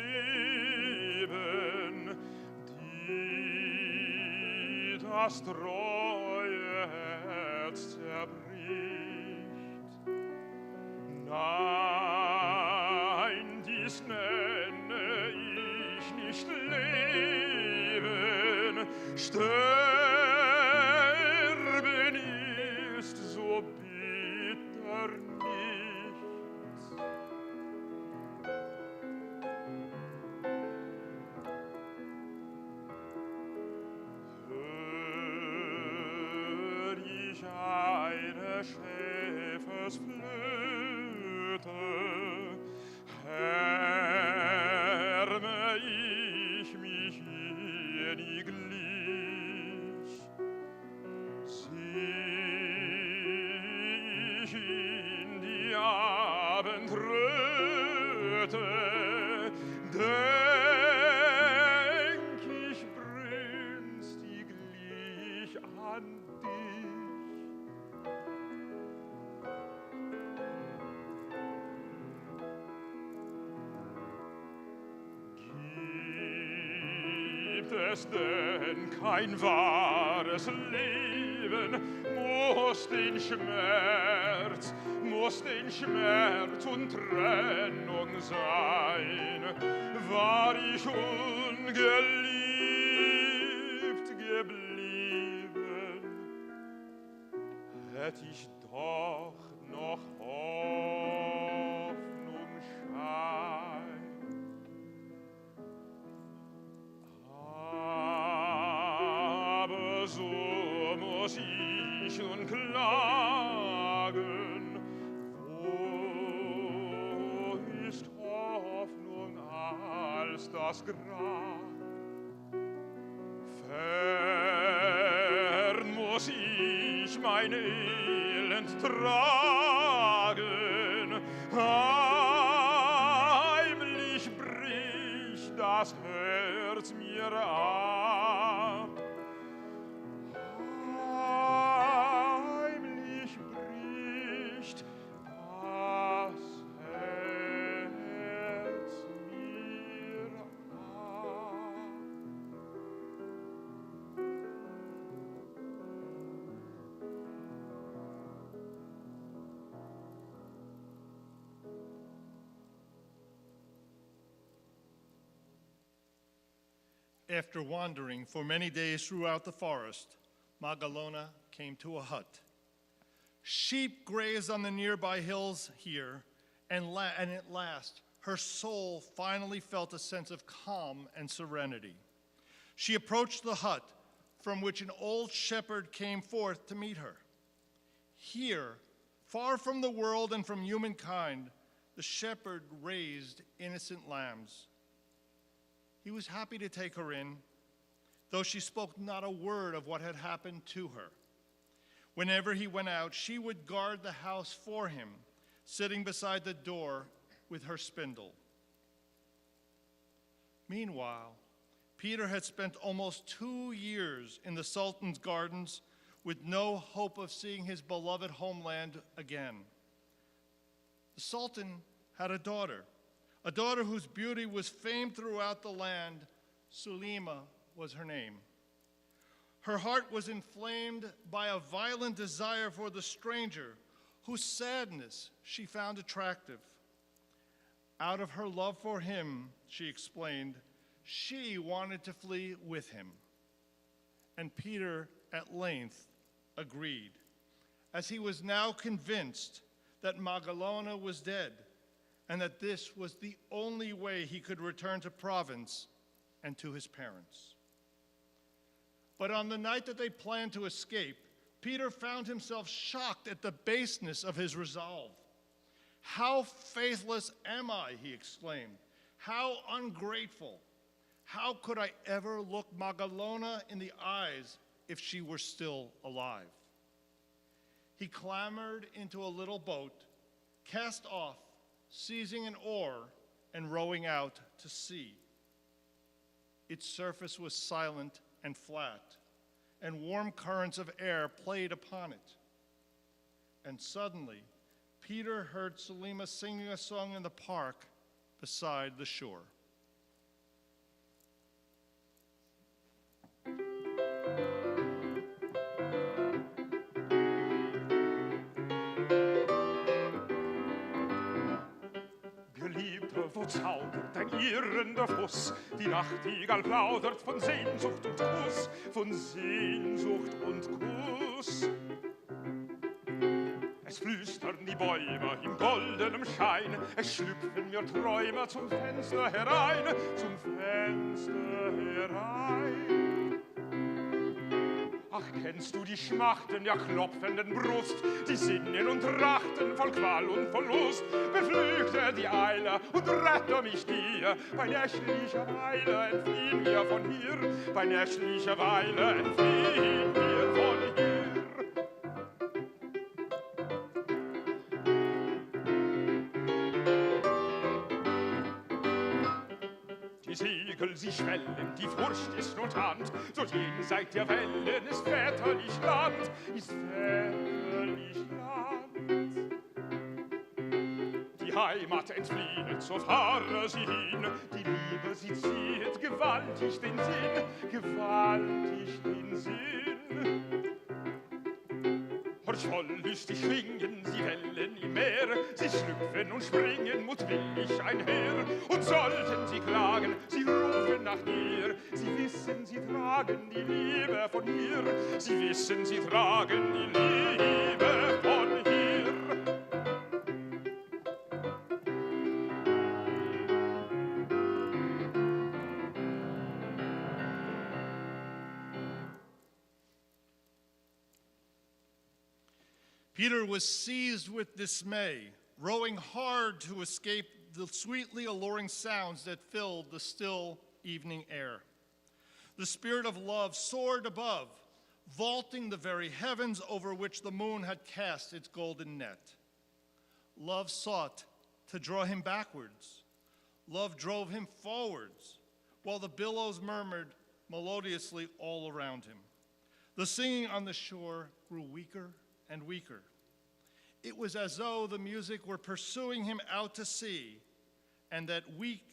Speaker 4: die das treue Herz zerbricht. Nein, dies nenne ich nicht Leben, sterben ist so bitter nicht. Hör ich eine Schäfersflöte, härme ich mich ihr nie glich. Sieh ich in die Abendröte, denk ich brünstiglich an dich. Gibt es denn kein wahres Leben, muss den Schmerz und Trennung sein. War ich ungeliebt geblieben, hätt ich doch noch Hoffnungsschein. Aber so muss ich nun klagen, wo ist Hoffnung als das Grab? Fern muss ich mein Elend tragen, heimlich bricht das Herz mir ab. Heimlich bricht das Herz mir ab.
Speaker 3: After wandering for many days throughout the forest, Magelone came to a hut. Sheep grazed on the nearby hills here, and at last, her soul finally felt a sense of calm and serenity. She approached the hut from which an old shepherd came forth to meet her. Here, far from the world and from humankind, the shepherd raised innocent lambs. He was happy to take her in, though she spoke not a word of what had happened to her. Whenever he went out, she would guard the house for him, sitting beside the door with her spindle. Meanwhile, Peter had spent almost 2 years in the Sultan's gardens with no hope of seeing his beloved homeland again. The Sultan had a daughter whose beauty was famed throughout the land. Sulima was her name. Her heart was inflamed by a violent desire for the stranger, whose sadness she found attractive. Out of her love for him, she explained, she wanted to flee with him. And Peter at length agreed, as he was now convinced that Magelone was dead and that this was the only way he could return to Provence and to his parents. But on the night that they planned to escape, Peter found himself shocked at the baseness of his resolve. "How faithless am I?" he exclaimed. "How ungrateful! How could I ever look Magelone in the eyes if she were still alive?" He clambered into a little boat, cast off, seizing an oar and rowing out to sea. Its surface was silent and flat, and warm currents of air played upon it. And suddenly, Peter heard Sulima singing a song in the park beside the shore.
Speaker 4: Geliebte, wo zaudert dein irrender Fuß? Die Nachtigall plaudert von Sehnsucht und Kuss, von Sehnsucht und Kuss. Es flüstern die Bäume im goldenen Schein, es schlüpfen mir Träume zum Fenster herein, zum Fenster herein. Ach, kennst du die Schmachten der klopfenden Brust, die Sinnen und Trachten voll Qual und voll Lust? Beflügte die Eile und rette mich dir, bei nächtlicher Weile entfliehen wir von hier, bei nächtlicher Weile entfliehen wir von hier. Segel, sie schwellen, die Furcht ist nur Tand, so jenseits der Wellen ist väterlich Land, ist väterlich Land. Die Heimat entflieht, so fahre sie hin, die Liebe, sie zieht gewaltig den Sinn, gewaltig den Sinn. Wollüstig schwingen sie Wellen im Meer, sie schlüpfen und springen mutwillig einher. Und sollten sie klagen, sie rufen nach dir, sie wissen, sie tragen die Liebe von hier, sie wissen, sie tragen die Liebe von hier.
Speaker 3: Peter was seized with dismay, rowing hard to escape the sweetly alluring sounds that filled the still evening air. The spirit of love soared above, vaulting the very heavens over which the moon had cast its golden net. Love sought to draw him backwards. Love drove him forwards, while the billows murmured melodiously all around him. The singing on the shore grew weaker and weaker. It was as though the music were pursuing him out to sea, and that weak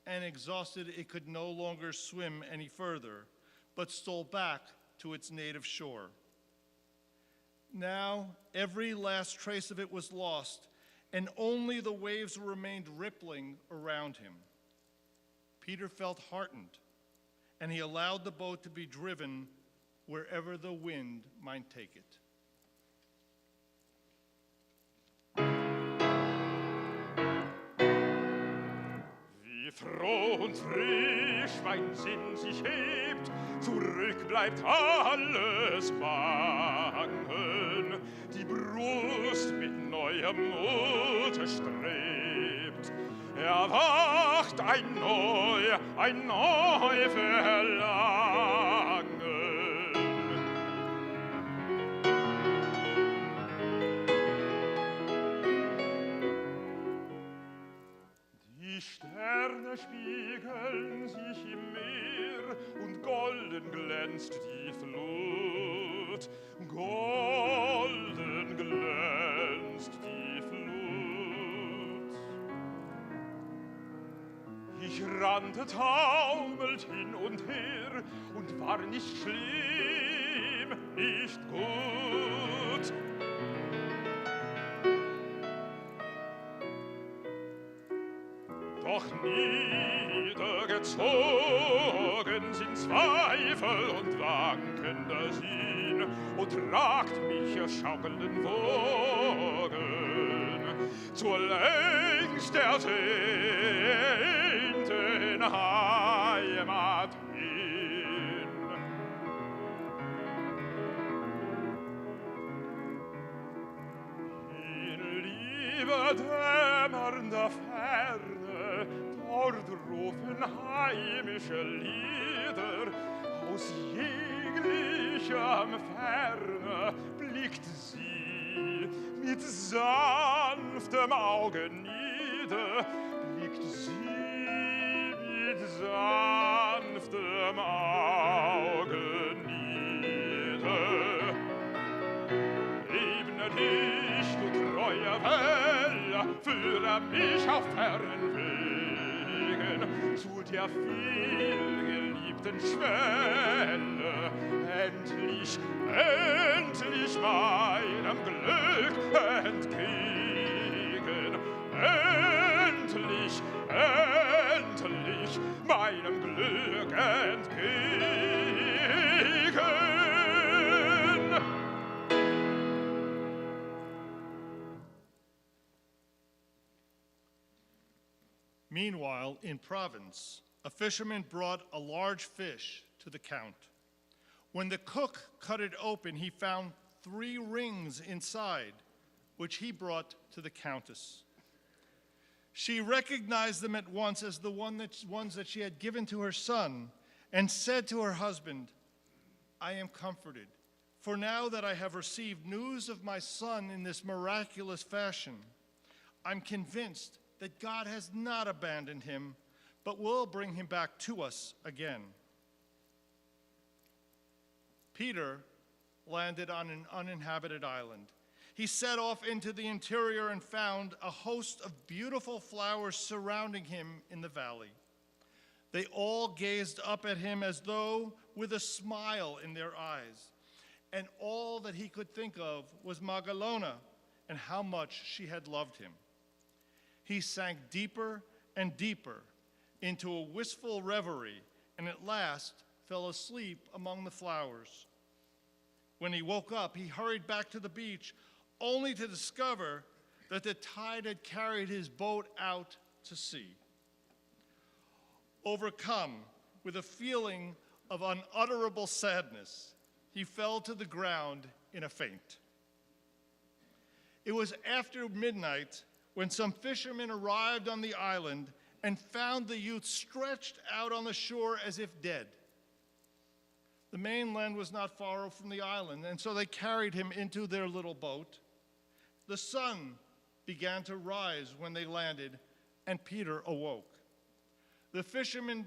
Speaker 3: and exhausted it could no longer swim any further, but stole back to its native shore. Now every last trace of it was lost, and only the waves remained rippling around him. Peter felt heartened, and he allowed the boat to be driven wherever the wind might take it.
Speaker 4: Wie froh und frisch mein Sinn sich hebt, zurück bleibt alles Bangen, die Brust mit neuem Mute strebt. Erwacht ein neu Verlangen. Die Sterne spiegeln sich im Meer und golden glänzt die Flut. Golden glänzt die Flut. Ich rannte taumelt hin und her und war nicht schlimm, nicht gut. Doch niedergezogen sind Zweifel und wankender Sinn und tragt mich schaukelnden Wogen zur längst ersehnten Heimat hin. In lieber dämmernder Ferne dort rufen heimische Lieder, aus jeglichem Ferne blickt sie mit sanftem Auge nieder, blickt sie mit sanftem Auge nieder. Ebne dich, du treue Welle, führe mich auf fernen Wegen zu der vielgeliebten Schwelle. Endlich, endlich meinem Glück entgegen. Endlich, endlich meinem Glück entgegen.
Speaker 3: Meanwhile, in Provence, a fisherman brought a large fish to the count. When the cook cut it open, he found 3 rings inside, which he brought to the countess. She recognized them at once as the ones that she had given to her son, and said to her husband, "I am comforted, for now that I have received news of my son in this miraculous fashion, I'm convinced that God has not abandoned him, but will bring him back to us again." Peter landed on an uninhabited island. He set off into the interior and found a host of beautiful flowers surrounding him in the valley. They all gazed up at him as though with a smile in their eyes, and all that he could think of was Magelone and how much she had loved him. He sank deeper and deeper into a wistful reverie, and at last fell asleep among the flowers. When he woke up, he hurried back to the beach, only to discover that the tide had carried his boat out to sea. Overcome with a feeling of unutterable sadness, he fell to the ground in a faint. It was after midnight when some fishermen arrived on the island and found the youth stretched out on the shore as if dead. The mainland was not far from the island, and so they carried him into their little boat. The sun began to rise when they landed, and Peter awoke. The fishermen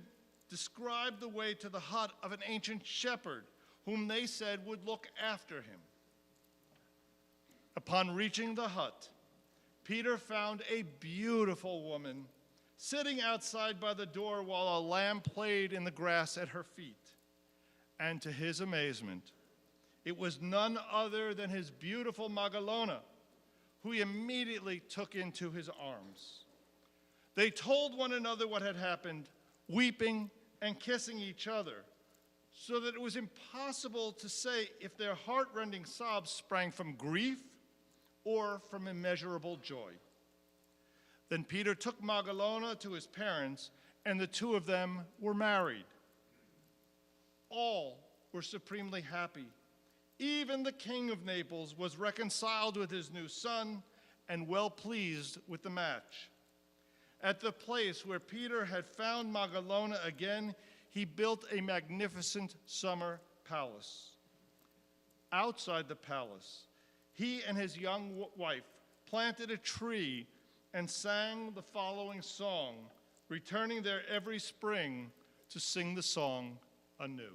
Speaker 3: described the way to the hut of an ancient shepherd, whom they said would look after him. Upon reaching the hut, Peter found a beautiful woman sitting outside by the door while a lamb played in the grass at her feet. And to his amazement, it was none other than his beautiful Magelone, who he immediately took into his arms. They told one another what had happened, weeping and kissing each other, so that it was impossible to say if their heart-rending sobs sprang from grief or from immeasurable joy. Then Peter took Magelone to his parents, and the two of them were married. All were supremely happy. Even the king of Naples was reconciled with his new son and well pleased with the match. At the place where Peter had found Magelone again, he built a magnificent summer palace. Outside the palace, he and his young wife planted a tree and sang the following song, returning there every spring to sing the song anew.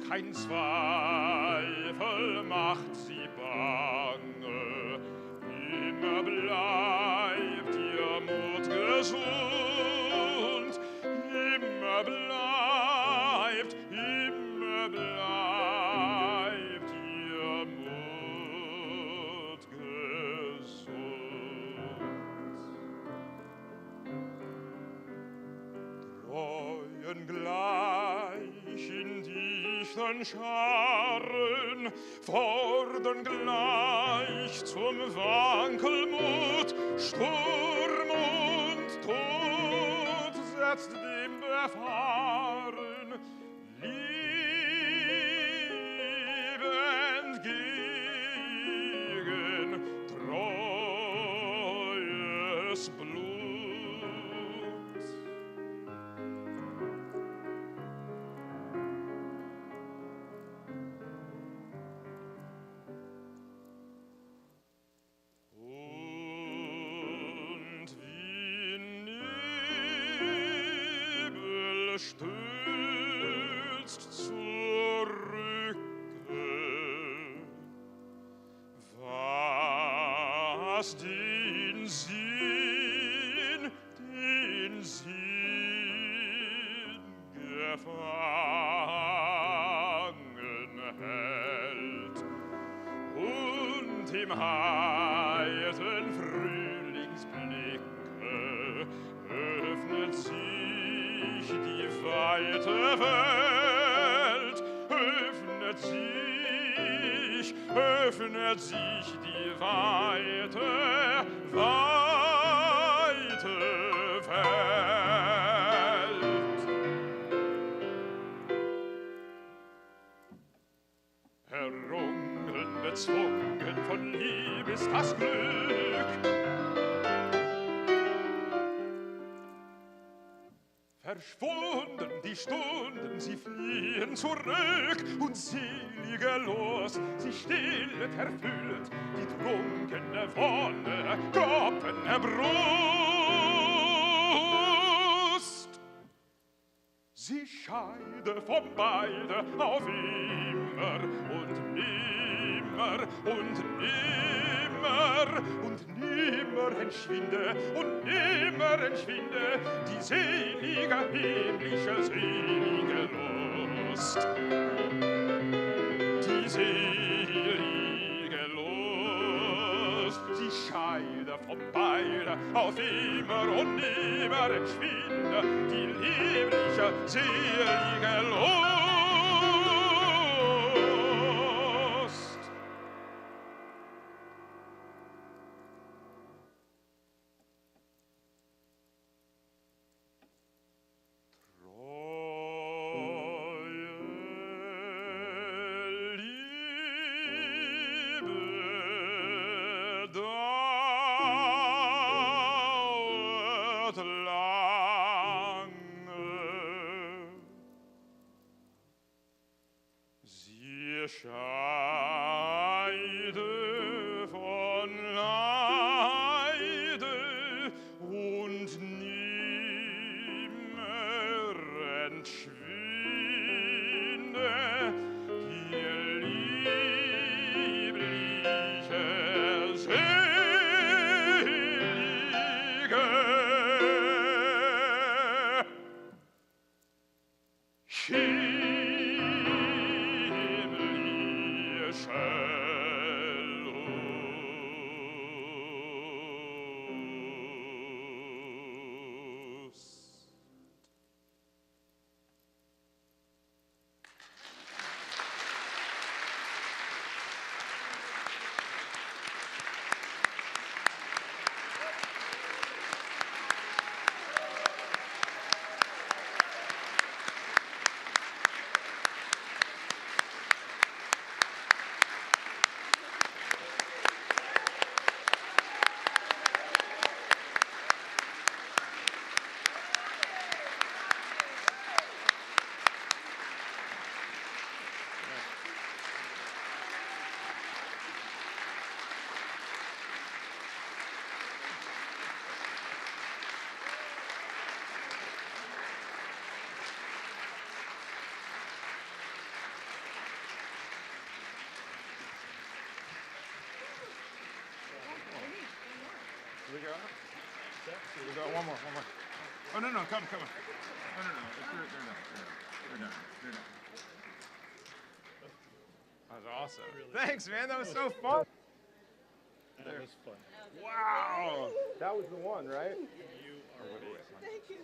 Speaker 4: Kein Zweifel macht sie bange, immer bleibt ihr Mut gesund, immer bleibt ihr Mut gesund. Treuen gleich in dichten Scharen, fordern gleich zum Wankelmut, Sturm und Tod setzt dem Befahren, Liebe entgegen, treues Blut. Stürzt zurück, was den Sinn gefangen hält und im heiteren Frühlingsblicke öffnet sich die weite Welt, öffnet sich die weite Welt. Errungen, bezwungen von Liebe ist das Glück, verschwunden die Stunden, sie fliehen zurück und seliger Los, sie stillet, erfüllt die trunkene Wonne, kloppene Brust. Sie scheide von beide auf immer und nimmer und nimmer und nimmer entschwinde und nimmer entschwinde die selige, himmlische, selige Lust. Die selige Lust, sie scheide von beide auf immer und nimmer entschwinde die liebliche, selige Lust. Scheide von Leide und nimmer entschwinde die liebliche Selige himmlische Lust. We go? We go one more. Oh, no, come on. No. They're done. That was awesome. Thanks, man. That was so fun.
Speaker 3: That was fun.
Speaker 4: Wow. That was the one, right?
Speaker 3: You are
Speaker 4: Thank you.